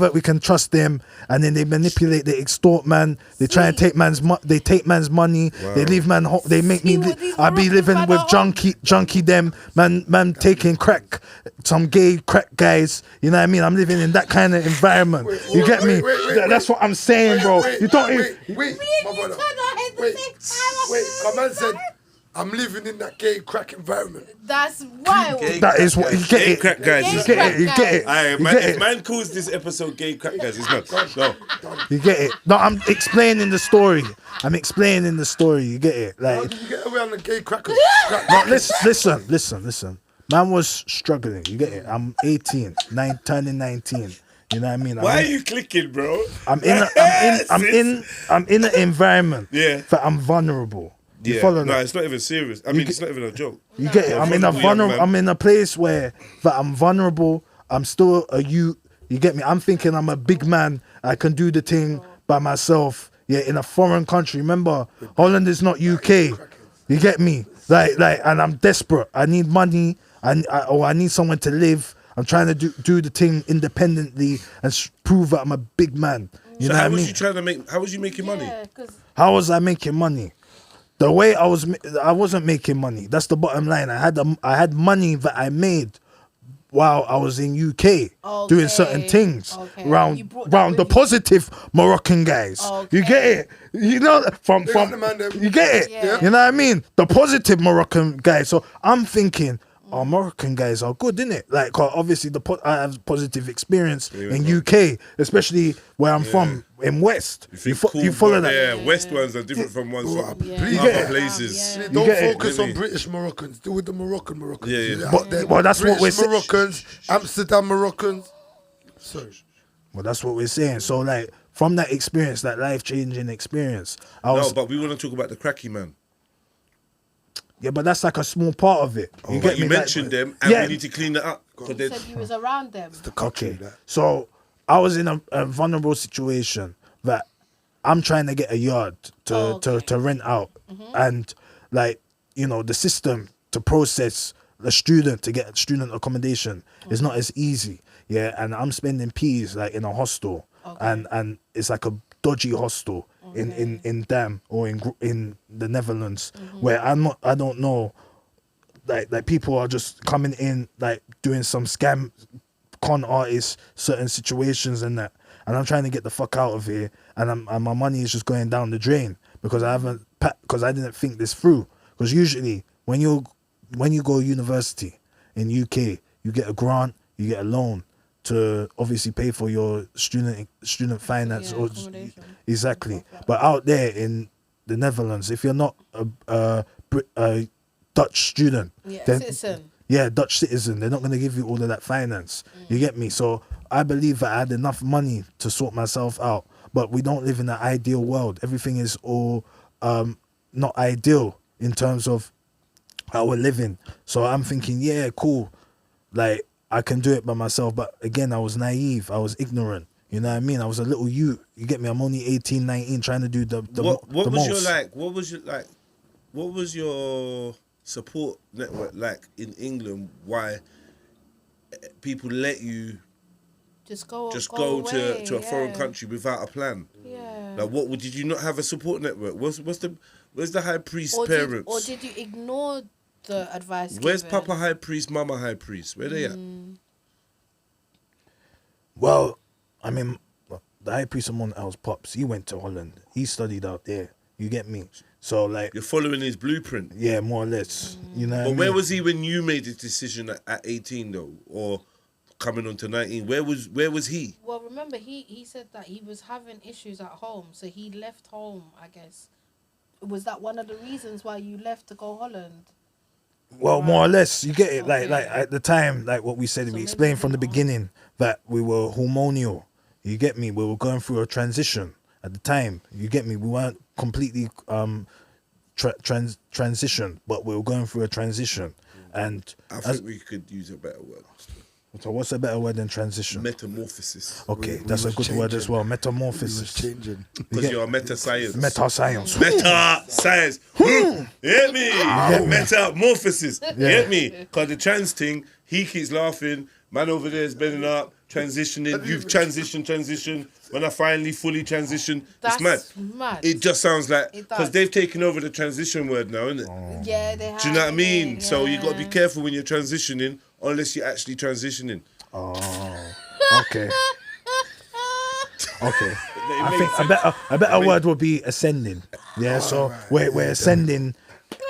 that we can trust them, and then they manipulate, they extort man, they try and take man's money, they leave man, they make me, See what these I be Moroccan living man with are junkie them, man taking crack, some gay crack guys, you know what I mean? I'm living in that kind of environment. You get me? That's what I'm saying, bro. You don't even. Wait, my brother. Wait, come on, said, I'm living in that gay crack environment. That's wild. That is what you get Gay it. crack guys. Gay is You crack get it. You get it. Aye, You man, get if it. man calls this episode gay crack guys, it's not. Go. You get it. No, I'm explaining the story. You get it? How Like. did you get away on the gay crackers? No, listen. Man was struggling. You get it? I'm 18, turning 19. You know what I mean? Why are you clicking, bro? I'm in an environment Yeah. that I'm vulnerable. You Yeah. follow No, that? it's not even serious. I mean, it's not even a joke. You get it? I'm in a vulnerable young vulnerable. man. I'm in a place where that I'm vulnerable. I'm still a youth. You get me? I'm thinking I'm a big man. I can do the thing by myself. Yeah, in a foreign country. Remember, Holland is not UK. You get me? Like, and I'm desperate. I need money. I need someone to live. I'm trying to do the thing independently and prove that I'm a big man. You So know how what I was mean? you trying to make? How was you making money? Yeah, 'cause How was I making money? The way I wasn't making money. That's the bottom line. I had money that I made while I was in UK doing certain things Okay. You round brought that the with you. positive Moroccan guys. You get it? You know from got the man there. you get it? Yeah. You know what I mean? The positive Moroccan guys. So I'm thinking. Our Moroccan guys are good, innit? Like, 'cause obviously, I have positive experience in UK, especially where I'm from, in West. think You follow that? Yeah, West ones are different from ones from Please other get it. places. Yeah. Don't get it, focus really. on British Moroccans. Do with the Moroccan. Yeah, yeah. Out there. Well, that's what British we're saying. Moroccans, Amsterdam Moroccans. Sorry. Well, that's what we're saying. So, like, from that experience, that life-changing experience, No, but we want to talk about the cracky man. yeah, but that's like a small part of it. You But get you me? mentioned them, and we need to clean that up. 'Cause you they- said you was around them. Okay, so I was in a vulnerable situation that I'm trying to get a yard to rent out, and like the system to process a student to get student accommodation is not as easy. Yeah, and I'm spending peas like in a hostel, and it's like a dodgy hostel in Dam or in the Netherlands where I don't know. Like people are just coming in, like doing some scam, con artists, certain situations and that, and I'm trying to get the fuck out of here, and my money is just going down the drain because I didn't think this through. Because usually when you go university in UK, you get a grant, you get a loan to obviously pay for your student finance or accommodation. exactly. But out there in the Netherlands, if you're not a Dutch student, Citizen. Dutch citizen, they're not going to give you all of that finance. You get me? So I believe that I had enough money to sort myself out. But we don't live in an ideal world. Everything is all not ideal in terms of how we're living. So I'm thinking, yeah, cool. Like, I can do it by myself. But again, I was naive. I was ignorant. You know what I mean? I was a little youth. You get me? I'm only 18, 19, trying to do the what was most. What was your support network like in England? Why people let you Just go to away, a foreign country without a plan. Yeah. Like, did you not have a support network? Where's the high priest or parents? Or did you ignore the advice Where's given? Papa High Priest, Mama High Priest? Where they at? Well, I mean, the High Priest Amun, I was pops. He went to Holland. He studied out there. You get me? So like, You're following his blueprint. yeah, more or less. You know. But where was he when you made the decision at 18 though, or coming on to 19? Where was he? Well, remember, he said that he was having issues at home, so he left home, I guess. Was that one of the reasons why you left to go Holland? Well, more or less, you get it. Okay. Like at the time, like what we said, So we maybe explained from the not. beginning that we were hormonal. You get me? We were going through a transition at the time. You get me? We weren't completely transition, but we were going through a transition. And I think we could use a better word. so, what's a better word than transition? Metamorphosis. Okay, We that's a was good word as changing. well. It was Metamorphosis. changing. Because you're a meta science. Meta science. Meta science. You hear me? Metamorphosis. You hear me? Because the trans thing, he keeps laughing. Man over there is bending up, transitioning. You've transitioned. When I finally fully transition, That's it's mad. mad. It just sounds like, It because does. they've taken over the transition word now, isn't it? Yeah, they have. Do you know what I mean? Yeah. So you got to be careful when you're transitioning, unless you're actually transitioning. Oh, okay. Okay. I think a better word would be ascending. Yeah, so we're ascending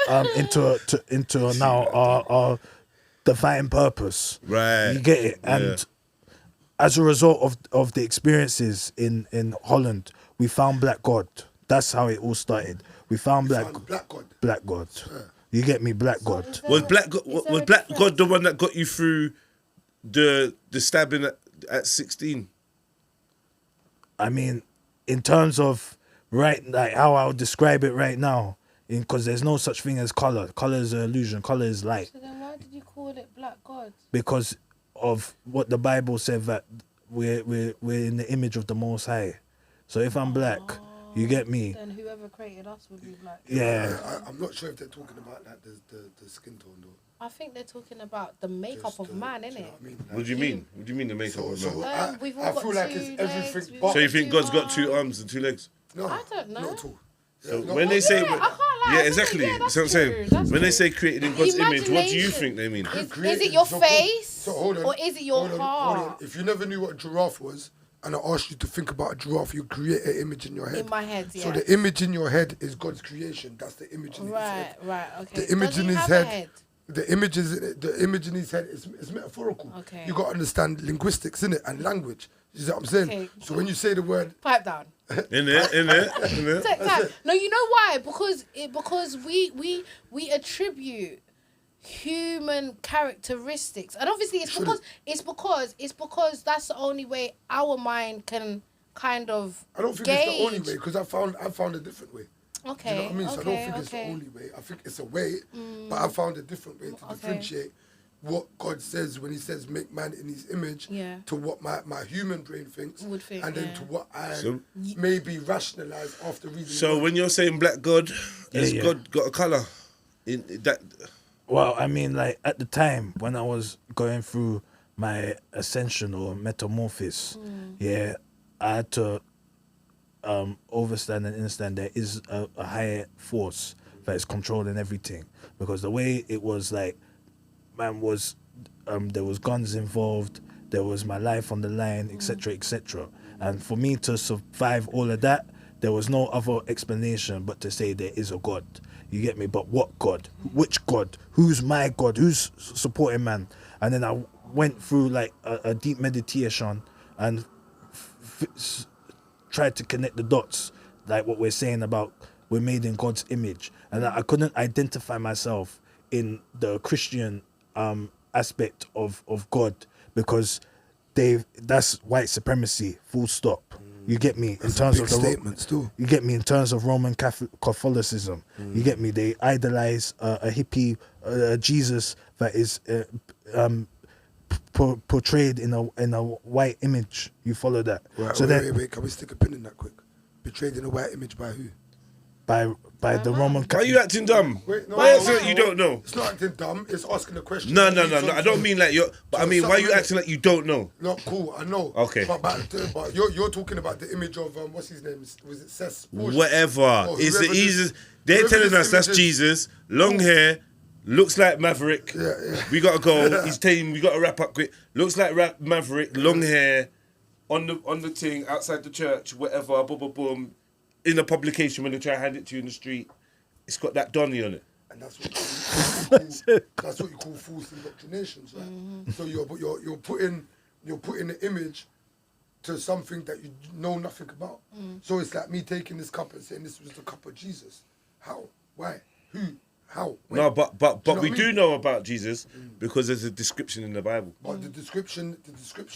into now our divine purpose. Right. You get it? And as a result of the experiences in Holland, we found Black God. That's how it all started. We found Black God. Black God. You get me? Black God. Was Black God the one that got you through the stabbing at 16? I mean, in terms of like how I would describe it right now, because there's no such thing as color. Color is an illusion. Color is light. So then why did you call it Black God? Because of what the Bible said, that we're in the image of the Most High. So if I'm black, you get me? Then whoever created us would be black. Yeah. I'm not sure if they're talking about that, the skin tone though. I think they're talking about the makeup of man, Do you innit? know what I mean? What do you mean? What do you mean the makeup of man? We've all I got feel like two it's legs, everything we've but- So you got think two God's got 2 arms. arms and 2 legs? No, I don't know. Not at all. So Yeah, when no, they say, I can't lie, I think, exactly. yeah, that's So I'm saying, true, that's when they true. say created in God's image, what do you Imagination. think they mean? Is it your face? So hold on. Or is it your hold heart? on. If you never knew what a giraffe was, and I asked you to think about a giraffe, you create an image in your head. In my head, yeah. So the image in your head is God's creation. That's the image in his head. Right, okay. The image Does he in his have a head. The image in his head is metaphorical. Okay. You got to understand linguistics, innit, and language. You see what I'm saying? Okay. So when you say the word, Pipe down. In there. Take time. No, you know why? Because we attribute human characteristics, and obviously it's because that's the only way our mind can kind of I don't think gauge. it's the only way, because I found a different way. Okay. Do you know what I mean? So I don't think it's the okay. only way. I think it's a way, but I found a different way to differentiate what God says when he says make man in his image to what my human brain thinks, Would think, and then yeah. to what I So- maybe rationalize after reading. So the when you're saying Black God, has yeah. God got a colour? In that, Well, I mean, like at the time when I was going through my ascension or metamorphosis, yeah, I had to overstand and understand there is a higher force that is controlling everything. Because the way it was, like, man, was there was guns involved, there was my life on the line, etc., etc. And for me to survive all of that, there was no other explanation but to say there is a God. You get me? But what God? Which God? Who's my God? Who's supporting man? And then I went through like a deep meditation and tried to connect the dots, like what we're saying about we're made in God's image. And I couldn't identify myself in the Christian aspect of God, because that's white supremacy, full stop. You get me? In terms big of the statements too. You get me? In terms of Roman Catholicism, you get me? They idolize a hippie, Jesus that is portrayed in a white image. You follow that? Right, So wait, can we stick a pin in that quick? Betrayed in a white image by who? by the Roman. Why are you acting dumb? Wait, no, Why no, is it you don't know? It's not acting dumb. It's asking a question. No. I don't mean like you're. But I mean, why are you acting like you don't know? No, cool. I know. Okay. But you're talking about the image of what's his name? Was it Seth? Whatever. Or It's the whoever easiest. this- They're whoever telling this us that's image is. Jesus, long hair, looks like Maverick. Yeah. We gotta go. He's telling we gotta wrap up quick. Looks like Maverick, long hair, on the thing outside the church, whatever. Boom, boom, boom. In a publication when they try to hand it to you in the street, it's got that Donny on it. And that's what you call false indoctrinations, right? So you're putting the image to something that you know nothing about. So it's like me taking this cup and saying this was the cup of Jesus. How? Why? Who? How? When? No, but Do you know we what I do mean? know about Jesus because there's a description in the Bible. But the description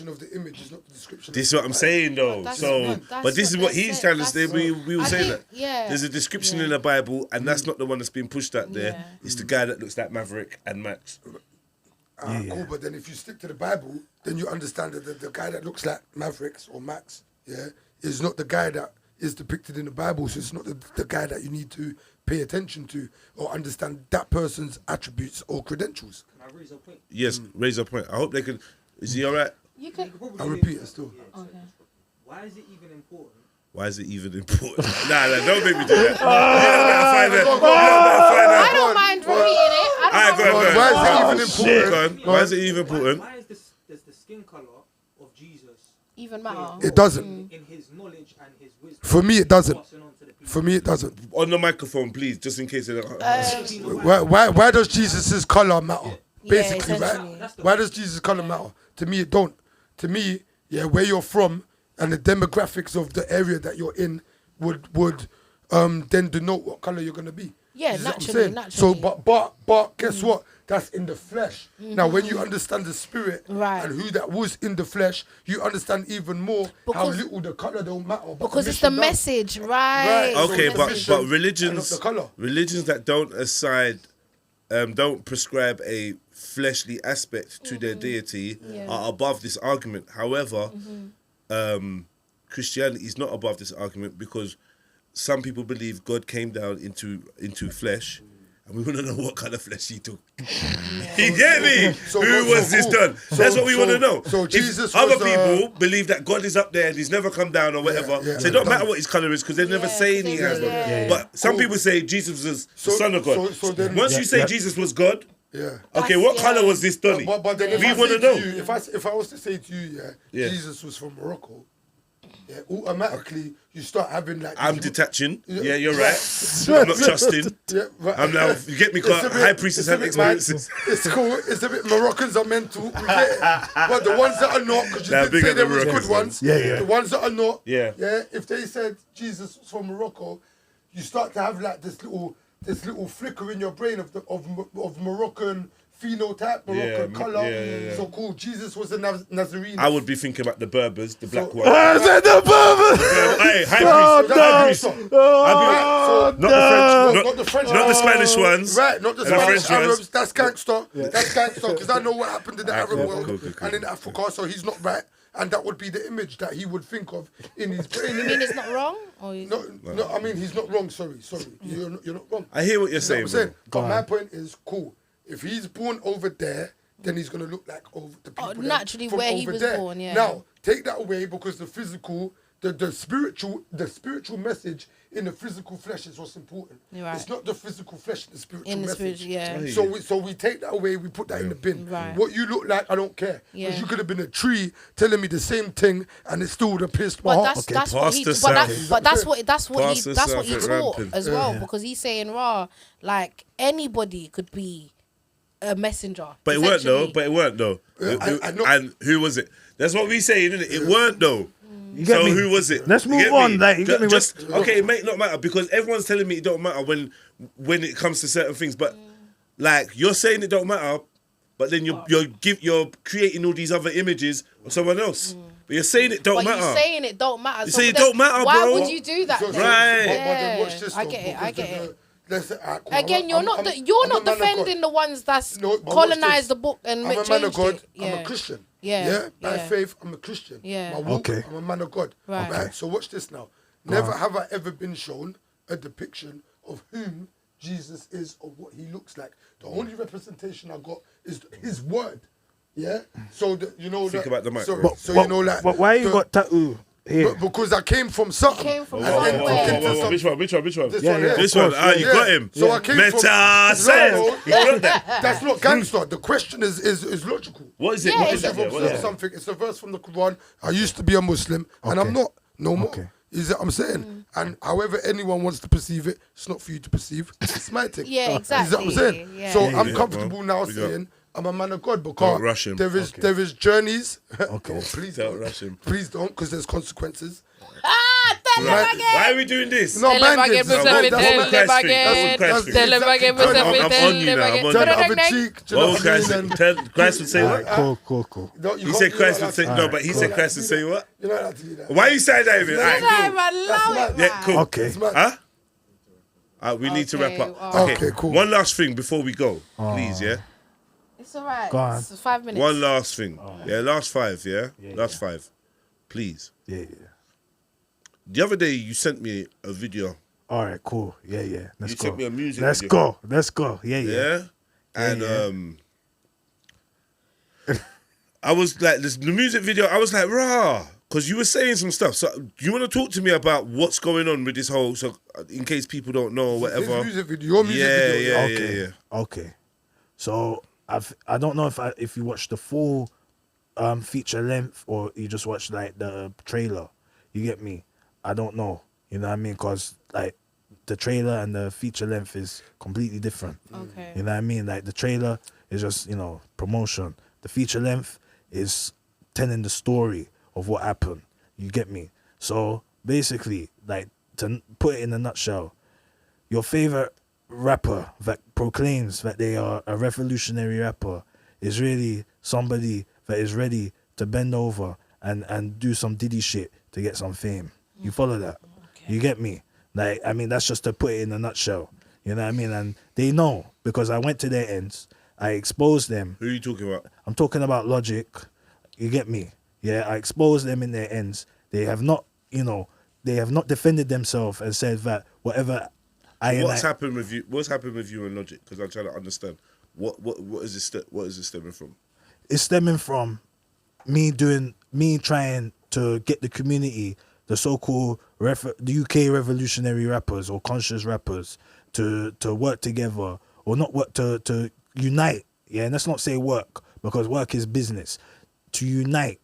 of the image is not the description. This is of what the I'm Bible. saying though. That's So, what- but this is what they he's say. trying to say. That's- We will I say think- that. yeah. There's a description Yeah. in the Bible, and that's not the one that's being pushed out there. Yeah. It's the guy that looks like Maverick and Max. Cool, but then if you stick to the Bible, then you understand that the guy that looks like Mavericks or Max, is not the guy that is depicted in the Bible. So it's not the guy that you need to pay attention to or understand that person's attributes or credentials. Can I raise a point? Yes, raise a point. I hope they can. Is he all right? You could. I repeat it still. Okay. Why is it even important? Why is it even important? nah, don't make me do that. I I don't mind repeating it. I don't Go mind. on. Why is it even important? Why is it even important? Why does the skin color of Jesus Even matter. It doesn't. in his knowledge and his wisdom? For me, it doesn't. passing on to the people? For me, it doesn't. On the microphone, please, just in case. Why does Jesus' color matter? Basically, essentially. right? Why does Jesus' color matter? To me, it don't. To me, where you're from and the demographics of the area that you're in would then denote what color you're gonna be. Yeah, You see what I'm naturally, saying? naturally. So, but guess what? That's in the flesh. Now, when you understand the spirit Right. and who that was in the flesh, you understand even more how Because- little the color don't matter. but Because it's the mission does. message, right? Right. Okay, So but mission and religions, of the colour. religions that don't prescribe a fleshly aspect to their deity Yeah. are above this argument. However, Christianity is not above this argument because some people believe God came down into flesh. And we want to know what kind of flesh he took. You get me? So- Who was this cool. done? That's what we want to know. So If Jesus other was, people believe that God is up there and he's never come down or whatever. yeah, so it don't matter what his colour is because they never Yeah, say he they has say, one. yeah. But some Cool. people say Jesus was the So- son of God. so then- Once you say Yeah. Jesus was God, Yeah. okay, what yeah. colour was this Donny? But then if we I want say to know. you, if I was to say to you, Yeah. Jesus was from Morocco, automatically you start having like. I'm these- detaching. Yeah. Yeah, you're right. I'm not trusting. Yeah, right. I'm now, you get me, It's a cause bit- High Priestess it's a have bit mad. experiences. It's cool. It's a bit Moroccans are mental. We get it. But the ones that are not, because you Nah, did big say up there the was Moroccans, good man. ones. Yeah. The ones that are not. Yeah. If they said Jesus was from Morocco, you start to have like this little flicker in your brain of Moroccan phenotype, Moroccan Yeah, color. yeah. So cool. Jesus was a Nazarene. I would be thinking about the Berbers, the black So- ones. I said the Berber. Hey, High So Priest, that's High how Priest. you stop. Not the French, Not the French, not the Spanish ones. Right, not the And the Spanish French ones. Arabs. That's gangster. That's gangster. Because I know what happened in the Arab cool, world cool. and in Africa. So he's not right, and that would be the image that he would think of in his brain. You mean it's not wrong? Or is No, I mean he's not wrong. Sorry, you're not wrong. I hear what you're You know saying, what I'm saying? bro. But my point is, cool. If he's born over there, then he's gonna look like over the people. them naturally from where he over was there. born, yeah. Now take that away because the physical, the spiritual message in the physical flesh is what's important. You're right. It's not the physical flesh, the spiritual In the message. spirit, yeah. So we take that away, we put that in the bin. Right. What you look like, I don't care. Yeah. Because you could have been a tree telling me the same thing, and it still would have pissed my But heart. that's what he. Pastor But that's what he. Pastor That's what he Southwick taught rampant. as well, because he's saying raw, like anybody could be a messenger. But it weren't though. essentially. But it weren't though. I know. And who was it? That's what we saying, isn't it? It weren't though. You get So me? who was it? Let's You move get on, me? like, you get me? Just okay, it may not matter because everyone's telling me it don't matter when it comes to certain things. But like you're saying it don't matter, but then you're creating all these other images of someone else. But you're saying it don't But matter. you're saying it don't matter. You so say it then don't matter, why bro. would you do that? So- then? Right. But then watch this. I though, get it. I because get the- it. let's say, alright, cool, Again, you're not I'm a man of defending God. the ones that's No, but watch colonized this. the book and I'm a man of changed God. it. I'm a Christian. Yeah, By yeah. faith, I'm a Christian. Yeah. My walk, Okay. I'm a man of God. Right. So watch this now. Never have I ever been shown a depiction of who Jesus is or what he looks like. The only representation I got is his word. Yeah. So you know Think that. about the mic, So, bro. so you know that. But why you got tattoo here? Because I came from something. Came from And then somewhere. took it to some- Which one? This Yeah, one yeah. here. This one. course, Ah, you got him. So I came Meta from. says. No, You got that. that's not gangster. The question is logical. What is it? Yeah, What it's is If it? I've What is observed it? something, it's a verse from the Quran. I used to be a Muslim, and I'm Okay. not no more. Okay. Is that I'm saying? And however anyone wants to perceive it, it's not for you to perceive. It's my thing. Yeah, Is that what I'm exactly. saying? Yeah. So Yeah, I'm yeah. comfortable now We got- saying I'm a man of God Don't because rush him. there is journeys. Okay. Oh, please Don't don't rush him. Please don't, because there's consequences. Tell him Right. again. Why are we doing this? No, Tell him man, again, gets- Mr. that's Fidel, what- tell him Christ thing. again. That's what Christ Tell him exactly- again, I'm- Mr. I'm Fidel. on you Tell now, him I'm again. on Turn you. the other Ding-ding-ding. cheek. do you know Oh, what I Christ, mean? And- Christ would say Alright, what? cool. No, you He can't- said you Christ know would say that- no, but he you said know Christ that- would say what? You know that to do that. Why you saying that? Even? This Alright, time, cool. I love That's it, Yeah, man. cool. Okay. It's mad. Huh? We need to wrap up. Okay, Okay, cool. One last thing before we go, please, yeah? It's all right. Go on. It's 5 minutes. One last thing. Yeah, last five, yeah? Last five. Please. Yeah. The other day you sent me a video, All right, cool. Yeah. Let's You go. sent me a music Let's video. go. Yeah. yeah? And yeah. I was like, the music video, I was like, rah, because you were saying some stuff. So you want to talk to me about what's going on with this whole, so in case people don't know or whatever. His music video, your music video. Okay. So I don't know if you watched the full feature length or you just watched like the trailer. You get me? I don't know. You know what I mean? Because like the trailer and the feature length is completely different. Okay. You know what I mean? Like the trailer is just, promotion. The feature length is telling the story of what happened. You get me? So basically, like to put it in a nutshell, your favorite rapper that proclaims that they are a revolutionary rapper is really somebody that is ready to bend over and do some Diddy shit to get some fame. You follow that? You get me? Like, I mean, that's just to put it in a nutshell. You know what I mean? And they know because I went to their ends. I exposed them. Who are you talking about? I'm talking about Logic. You get me? Yeah, I exposed them in their ends. They have not, they have not defended themselves and said that whatever What's happened with you? What's happened with you and Logic? Because I'm trying to understand. What is this? What is this stemming from? It's stemming from me trying to get the community, the so-called the UK revolutionary rappers or conscious rappers to work together or not work to unite. Yeah, and let's not say work because work is business. To unite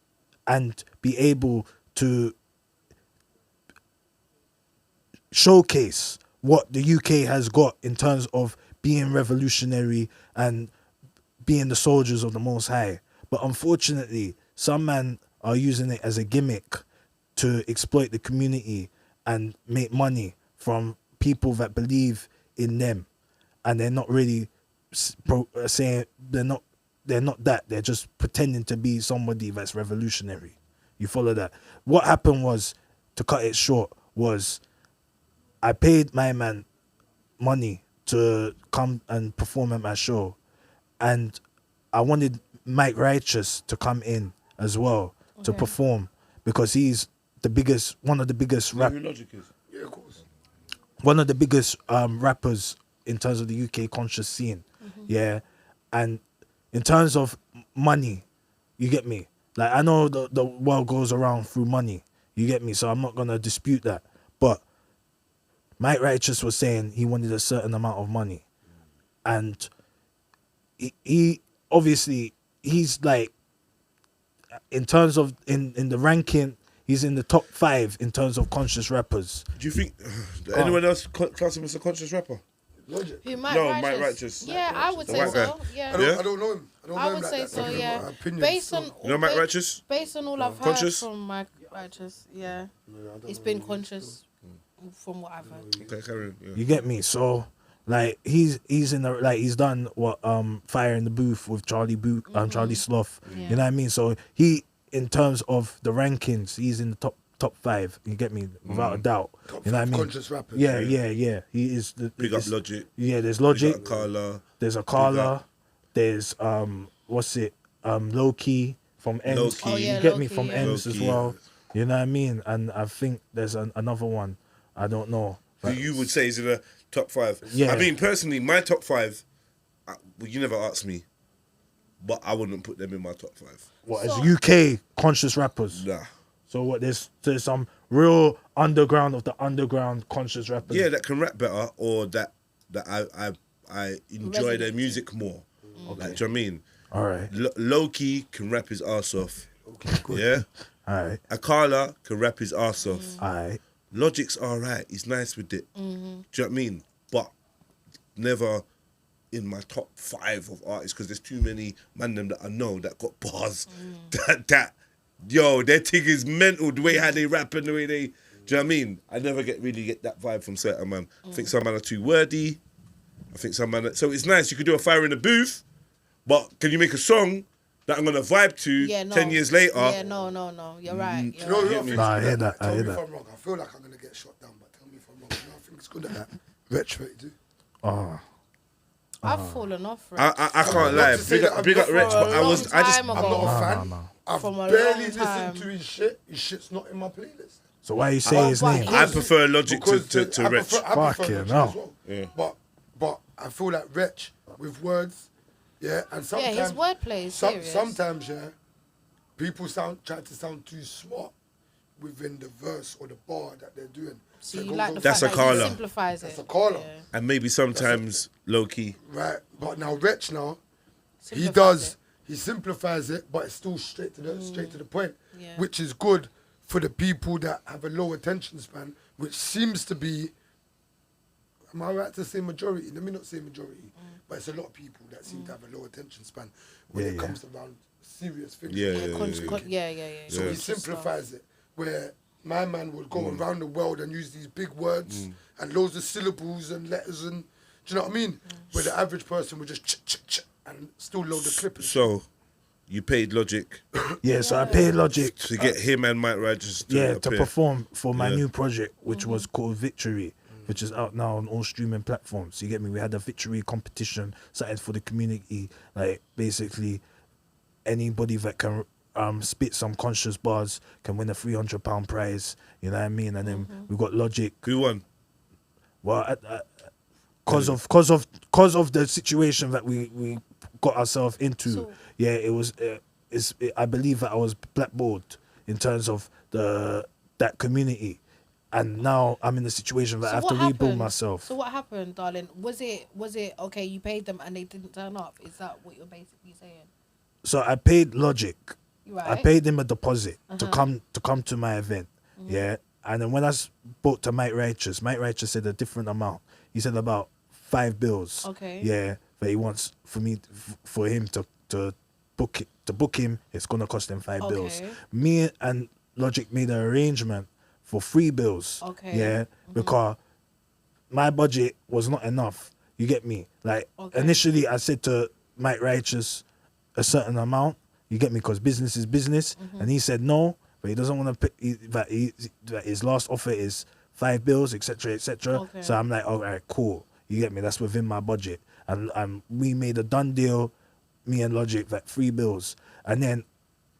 and be able to showcase what the UK has got in terms of being revolutionary and being the soldiers of the Most High. But unfortunately, some men are using it as a gimmick to exploit the community and make money from people that believe in them. And they're not really saying, they're not that. They're just pretending to be somebody that's revolutionary. You follow that? What happened was, to cut it short, was I paid my man money to come and perform at my show, and I wanted Mike Righteous to come in as well to perform because he's one of the biggest Who Logic is? Yeah, of course. one of the biggest rappers in terms of the UK conscious scene. Yeah, and in terms of money, you get me? Like, I know the world goes around through money, you get me? So I'm not gonna dispute that, but Mike Righteous was saying he wanted a certain amount of money, and he obviously, he's like, in terms of in the ranking, he's in the top 5 in terms of conscious rappers. Do you think anyone else class him as a conscious rapper? Logic. Who, Mike No, Righteous? Mike Righteous. Yeah, I would The say white guy. so. Yeah. I don't know him. I would like say that. so, I've yeah. got opinions, Based so- on You know Mike Righteous? based on all I've heard Conscious? from Mike Righteous, yeah, he's been conscious from what I've heard. Okay, carry on. Yeah. You get me? So like he's in the, like, he's done what Fire in the Booth with Charlie Charlie Sloth. Yeah. You know what I mean? So he, in terms of the rankings, he's in the top 5. You get me? Without a doubt. You know what I mean? Conscious rappers. Yeah. He is the Big up it's- Logic. Yeah, there's Big Logic. up Carla. There's a Big Carla. up. There's what's it? Low Key from Ends. Low Key. Oh, yeah, You get Low me? Key, From yeah. Ends Low as Key, well. You know what I mean? And I think there's another one. I don't know. who you would say is in the top 5. Yeah. I mean, personally, my top 5, well, you never asked me, but I wouldn't put them in my top 5. What, as UK conscious rappers? Nah. So what? There's some real underground of the underground conscious rappers. Yeah, that can rap better, or that I enjoy their Resonates. music more. Like, do you know what I mean? All right. Low-key can rap his ass off. Yeah? All right. Akala can rap his ass off. All right. Logic's alright, he's nice with it. Do you know what I mean? But never in my top 5 of artists, because there's too many man them that I know that got bars that yo, their thing is mental, the way how they rap and the way they, do you know what I mean? I never really get that vibe from certain man. I think some man are too wordy. I think some man so it's nice, you could do a fire in the booth, but can you make a song that I'm gonna vibe to 10 years later? Yeah, no. You're right. You know, You're right. Nah, I hear that. I Tell hear me if that. I'm wrong. I feel like I'm gonna get shot down, but tell me if I'm wrong. You know, I think it's good at that. Retro, too. Oh. I've fallen off. I can't lie. to say Big that up, I'm big up not Rich, for but a I long just time ago. I'm not a fan. no. I've From a barely long time. listened to his shit. His shit's not in my playlist. So why you say his but name? he- I prefer Logic Because to I Rich. prefer Fucking Logic hell. as well. Yeah. But I feel like Rich with words, yeah, and sometimes his wordplay is serious. sometimes, yeah, people try to sound too smart within the verse or the bar that they're doing. So it you goes like on- the That's fact a that he caller. simplifies That's it. a caller. Yeah. And maybe sometimes low key. Right, but now Rich now, he Simplifies does, it. he simplifies it, but it's still straight to the point, Yeah. which is good for the people that have a low attention span, which seems to be, am I right to say majority? Let me not say majority, but it's a lot of people that seem to have a low attention span when it comes around serious things. Yeah, Yeah. So he simplifies it, where my man would go around the world and use these big words and loads of syllables and letters and, do you know what I mean? Where the average person would just ch and still load the clip. So you paid Logic Yeah, so I paid Logic to get him and Mike Righteous to appear. perform for my Yeah. new project, which was called Victory, which is out now on all streaming platforms. You get me? We had a Victory competition, something for the community. Like, basically, anybody that can spit some conscious bars can win a £300 prize. You know what I mean? And then we got Logic. Who won? Well, cause of the situation that we got ourselves into, So- yeah, it was. I believe that I was blackballed in terms of that community, and now I'm in the situation that I have to rebuild myself. So what happened, darling? Was it okay? You paid them and they didn't turn up. Is that what you're basically saying? So I paid Logic. Right. I paid him a deposit to come to my event. Yeah, and then when I spoke to Mike Righteous said a different amount. He said about 5 bills. Okay. Yeah, that he wants for him to book him. It's gonna cost him 5 bills. Okay. Me and Logic made an arrangement for 3 bills. Okay. Yeah, because my budget was not enough. You get me? Like initially, I said to Mike Righteous a certain amount. You get me? Because business is business, and he said no, but he doesn't want to pay. That his last offer is 5 bills, etc., etc. Okay. So I'm like, all right, cool. You get me? That's within my budget, and we made a done deal. Me and Logic, that 3 bills, and then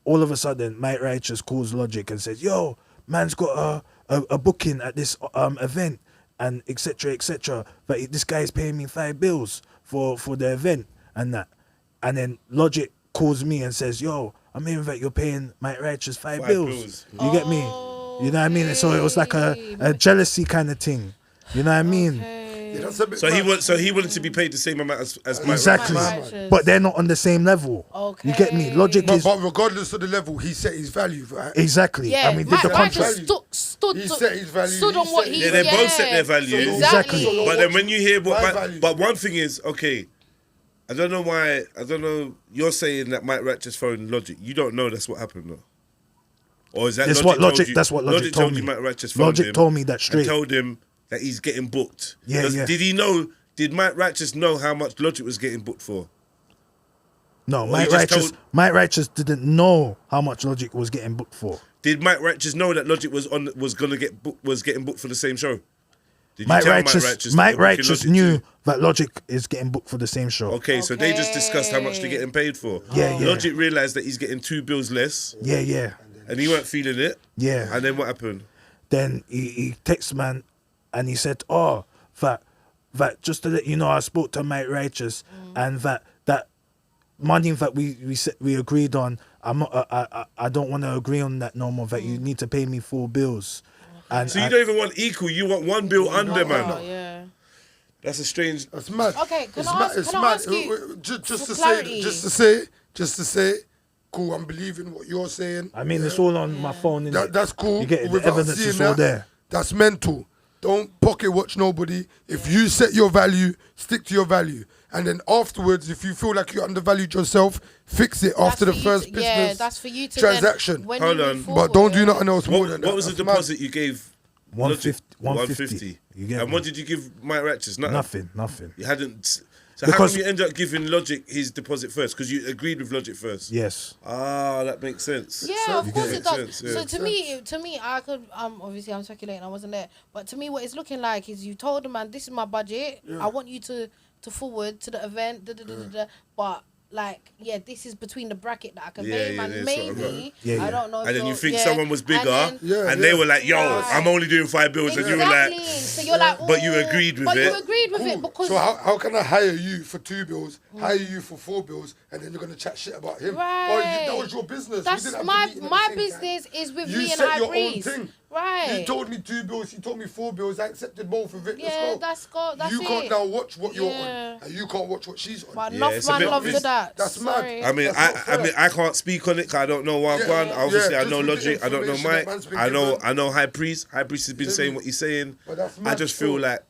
all of a sudden, Mike Righteous calls Logic and says, "Yo, man's got a booking at this event, and etc., etc. But this guy is paying me 5 bills for the event and that." And then Logic calls me and says, "Yo, I'm hearing that you're paying Mike Righteous 5 bills. You get me? You know what I mean?" So it was like a jealousy kind of thing. You know what I mean? Yeah, that's a bit So he wanted to be paid the same amount as Mike Exactly. Righteous. But they're not on the same level. You get me? Logic But, is but regardless of the level, he set his value, right? exactly. Yeah, And we did Mike the Righteous contract. stood He set his value, stood on he what set he. his- Yeah, they both set their value. Exactly. So But then when you hear what, my value. but one thing is, okay, I don't know why. I don't know. You're saying that Mike Righteous phoned Logic. You don't know that's what happened though. Or is that That's Logic what told Logic. you? That's what Logic told you me. Mike Righteous phoned Logic him told me that and straight. told him that he's getting booked. Yeah, yeah. Did he know? Did Mike Righteous know how much Logic was getting booked for? No, he Mike just Righteous. told- Mike Righteous didn't know how much Logic was getting booked for. Did Mike Righteous know that Logic was getting booked for the same show? Did you Mike tell Righteous. that Mike they're booking Righteous Logic knew too? that Logic is getting booked for the same show. Okay, so they just discussed how much they're getting paid for. Yeah, yeah. Logic realised that he's getting 2 bills less, Yeah, yeah, and he weren't feeling it. yeah. And then what happened? Then he texts man and he said, that just to let you know, I spoke to Mate Righteous, and that money that we agreed on, I don't want to agree on that no more. That you need to pay me 4 bills. And So you don't even want equal. You want 1 bill under, man. Oh, yeah. That's a strange. That's mad. Okay, can It's I mad. ask- It's can I mad. ask you Just for to clarity? just to say, cool. I'm believing what you're saying. I mean, it's all on my phone. Innit? That's cool. You get it. The Without evidence seeing is all that, there. That's mental. Don't pocket watch nobody. If you set your value, stick to your value. And then afterwards, if you feel like you undervalued yourself, fix it after the That's for you first to- business Yeah, that's for you to transaction. Then, when Hold you on. move But don't do forward- nothing else more than that. What was the That's mad. deposit you gave? 150. You get And me? what did you give Mike Ratchets? Nothing. Nothing. You hadn't. So how Because- come you end up giving Logic his deposit first? Because you agreed with Logic first. Yes. Ah, that makes sense. Yeah, of course get it it. does. Sense, yeah. So to me, I could obviously I'm speculating, I wasn't there, but to me, what it's looking like is you told the man, this is my budget. I want you to forward to the event. But like, yeah, this is between the bracket that I can pay, man. that's what I Maybe Yeah. I don't know. if And then you you're- think yeah. someone was bigger, And then- and they were like, "Yo, Right. I'm only doing 5 bills," and you were like, Exactly. So you're like, But you "Ooh," agreed with but it. you agreed with it Cool. because So how can I hire you for 2 bills, hire you for 4 bills, and then you're gonna chat shit about him? Right. Well, that was your business. We that's didn't have to my meet in at the my same business time. is with You me and set High your own Priest. thing. Right. You told me 2 bills. You told me 4 bills. I accepted both of it. Yeah, Let's that's you it. can't now watch what you're Yeah. on, and you can't watch what she's on. But Yeah, enough it's a man bit- love it's- to that. that's mad. Sorry. I mean, That's not fair. I can't speak on it 'cause I don't know one. Yeah. Obviously, Yeah, I know just with the Logic. I don't know information that Mike. man's been I given. know High Priest. High Priest has been Yeah. saying what he's saying. But that's I mad just still. feel like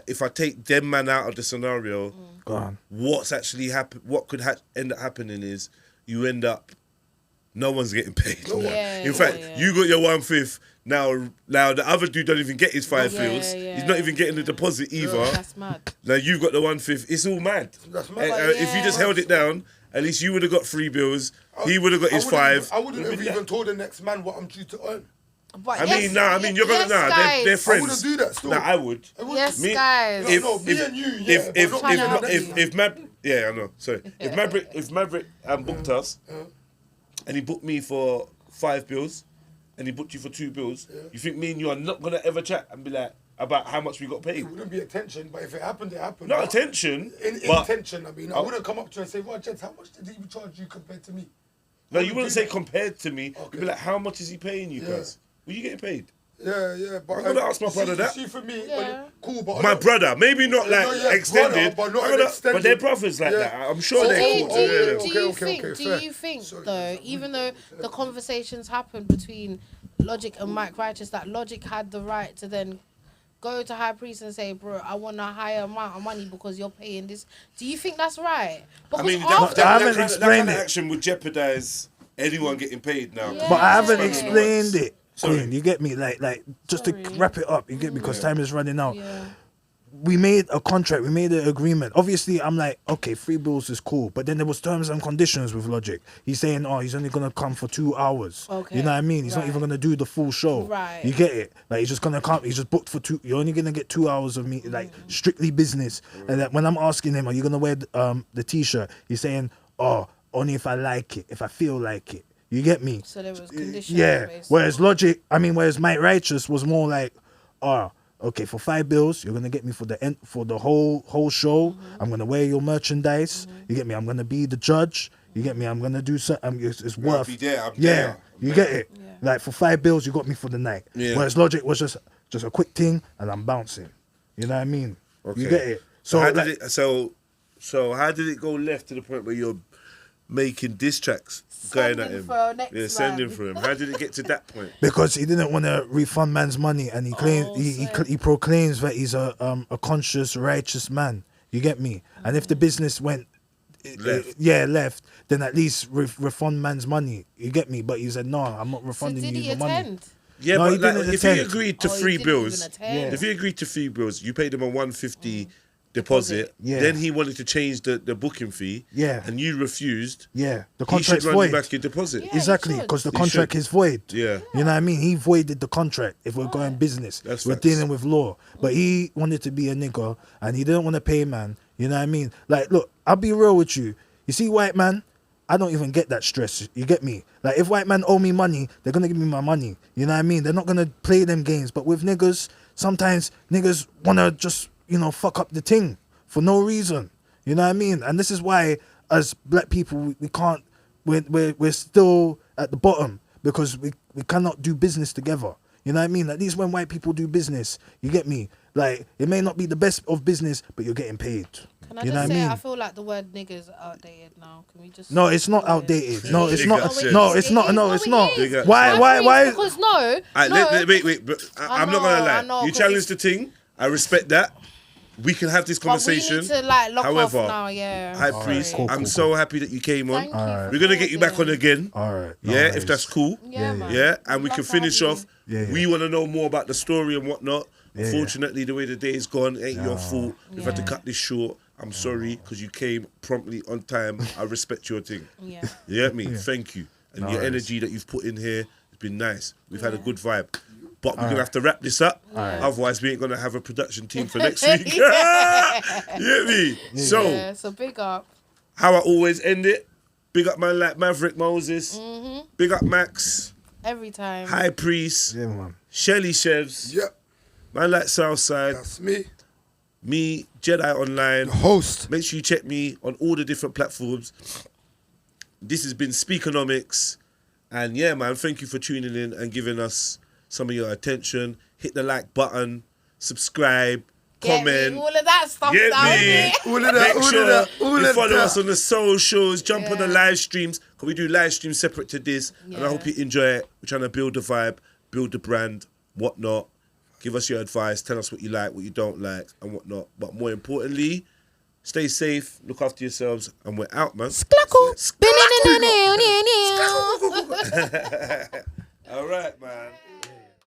if I take them man out of the scenario, Go on. what's actually happen? What could end up happening is you end up. No one's getting paid. Yeah, In fact, yeah. you got your 1/5. Now the other dude don't even get his 5 Yeah, bills. yeah, He's not even getting the deposit either. That's mad. Now you've got the 1/5. It's all mad. That's mad. If you just held it down, at least you would have got 3 bills. He would have got his I wouldn't 5. I wouldn't have even told the next man what I'm due to earn. But I mean, you're gonna guys. they're I friends. wouldn't do that still. Nah, I would. I wouldn't. Yes, Me- guys. No, me and you, yeah, but not Trying to help you. if yeah, I know. Sorry. If Maverick booked us, and he booked me for 5 bills, and he booked you for 2 bills, you think me and you are not gonna ever chat and be like about how much we got paid? It wouldn't be attention, but if it happened, it happened. Not But attention, In but intention, I mean, I wouldn't come up to you and say, "Well, Jeds, how much did he charge you compared to me?" no, I you wouldn't do say that. compared to me. You'd Okay. be like, how much is he paying you Yeah. guys? Were you getting paid? Yeah, but I'm gonna ask my brother that. See, for me, Yeah. cool, but My brother, maybe not like No, yeah, extended, brother, but not I'm gonna- extended. but they're brothers like Yeah. that. I'm sure So they're do cool. you, Yeah. do you okay, think, okay, do fair. you think Sorry. though, even though the conversations happened between Logic and Mike Righteous, that Logic had the right to then go to High Priest and say, bro, I want a higher amount of money because you're paying this. Do you think that's right? I mean, after- I haven't that kind explained of it. action would jeopardize anyone getting paid now. Yeah. But I haven't Yeah. explained it. Sorry. Queen, you get me? Like just Sorry. to wrap it up, you get me? Because time is running out. Yeah. We made a contract, we made an agreement. Obviously, I'm like, okay, 3 bills is cool. But then there was terms and conditions with Logic. He's saying, oh, he's only going to come for 2 hours. Okay. You know what I mean? He's not Right. even going to do the full show. Right. You get it? Like, he's just going to come. He's just booked for 2. You're only going to get 2 hours of me, like, strictly business. And that when I'm asking him, are you going to wear the T-shirt? He's saying, oh, only if I like it, if I feel like it. You get me? So there was conditions. Yeah. basically. Whereas Mike Righteous was more like, oh, okay, for 5 bills, you're gonna get me for the whole show. I'm gonna wear your merchandise. You get me? I'm gonna be the judge. You get me? I'm gonna do something. It's I'll worth. be there, I'm yeah. there. You get it? Like for 5 bills, you got me for the night. Yeah. Whereas Logic was just a quick thing, and I'm bouncing. You know what I mean? Okay. You get it? So how like, did it? So how did it go left to the point where you're making diss tracks going at Sending him? for our next Yeah, sending man. for him. How did it get to that point? Because he didn't want to refund man's money, and he claims he proclaims that he's a conscious, righteous man. You get me? And if the business went left, then at least refund man's money. You get me? But he said no, I'm not So refunding did you he the money. attend? Yeah, No, but he like, didn't if he attend. agreed to Oh, he 3 didn't bills, even attend. if he agreed to 3 bills, you paid him a 150 deposit. Yeah. Then he wanted to change the booking fee. Yeah. And you refused. Yeah, the He should contract's run you void. back your deposit. Yeah. Exactly, he should. because the He contract should. is void. Yeah. You know what I mean? He voided the contract if we're going business. That's we're facts. dealing with law. But he wanted to be a nigger and he didn't want to pay man. You know what I mean? Like, look, I'll be real with you. You see, white man, I don't even get that stress. You get me? Like, if white man owe me money, they're going to give me my money. You know what I mean? They're not going to play them games. But with niggers, sometimes niggas wanna just, you know, fuck up the thing for no reason. You know what I mean? And this is why, as black people, we can't. We're still at the bottom because we cannot do business together. You know what I mean? At least when white people do business, you get me? Like, it may not be the best of business, but you're getting paid. Can I you know just what I say, mean? I feel like the word niggas is outdated now. Can we just? No, it's not outdated. No, it's Big not. up, Shevz. No, it's not. No, it's not. Big up, Why? Shevz. Why? Because no. Wait. I'm not gonna lie. I know, You 'cause challenged the thing. I respect that. We can have this conversation. But we need to like lock However, off now, yeah. High Priest, Cool, I'm cool, so happy that you came on. Thank you. We're gonna get you back on again. All right. Yeah, if that's cool. Yeah, man. Yeah, and we Love can to have finish you. off. Yeah. We want to know more about the story and whatnot. Yeah. Unfortunately, the way the day's gone ain't your fault. We've had to Yeah. cut this short. I'm sorry because you came promptly on time. I respect your thing. Yeah. You get me? Thank you. And No your worries. energy that you've put in here has been nice. We've had a good vibe. But we're going to have to wrap this up. Otherwise, we ain't going to have a production team for next week. You get me? So, Yeah, so big up. how I always end it, big up man like Maverick Moses. Big up Max. Every time. High Priest. Yeah, man. Shelly Shevz. Yep, Man like Southside. that's me, Me, Jediah Online. the host. Make sure you check me on all the different platforms. This has been Speakenomix. And yeah, man, thank you for tuning in and giving us some of your attention. Hit the like button, subscribe, Get me, comment. all of that stuff Get down me. there. All of that, Make all sure of that, all you of follow that. us on the socials, jump on the Yeah. live streams, because we do live streams separate to this. And I Yeah. hope you enjoy it. We're trying to build the vibe, build the brand, whatnot. Give us your advice, tell us what you like, what you don't like, and whatnot. But more importantly, stay safe, look after yourselves, and we're out, man. All right, man.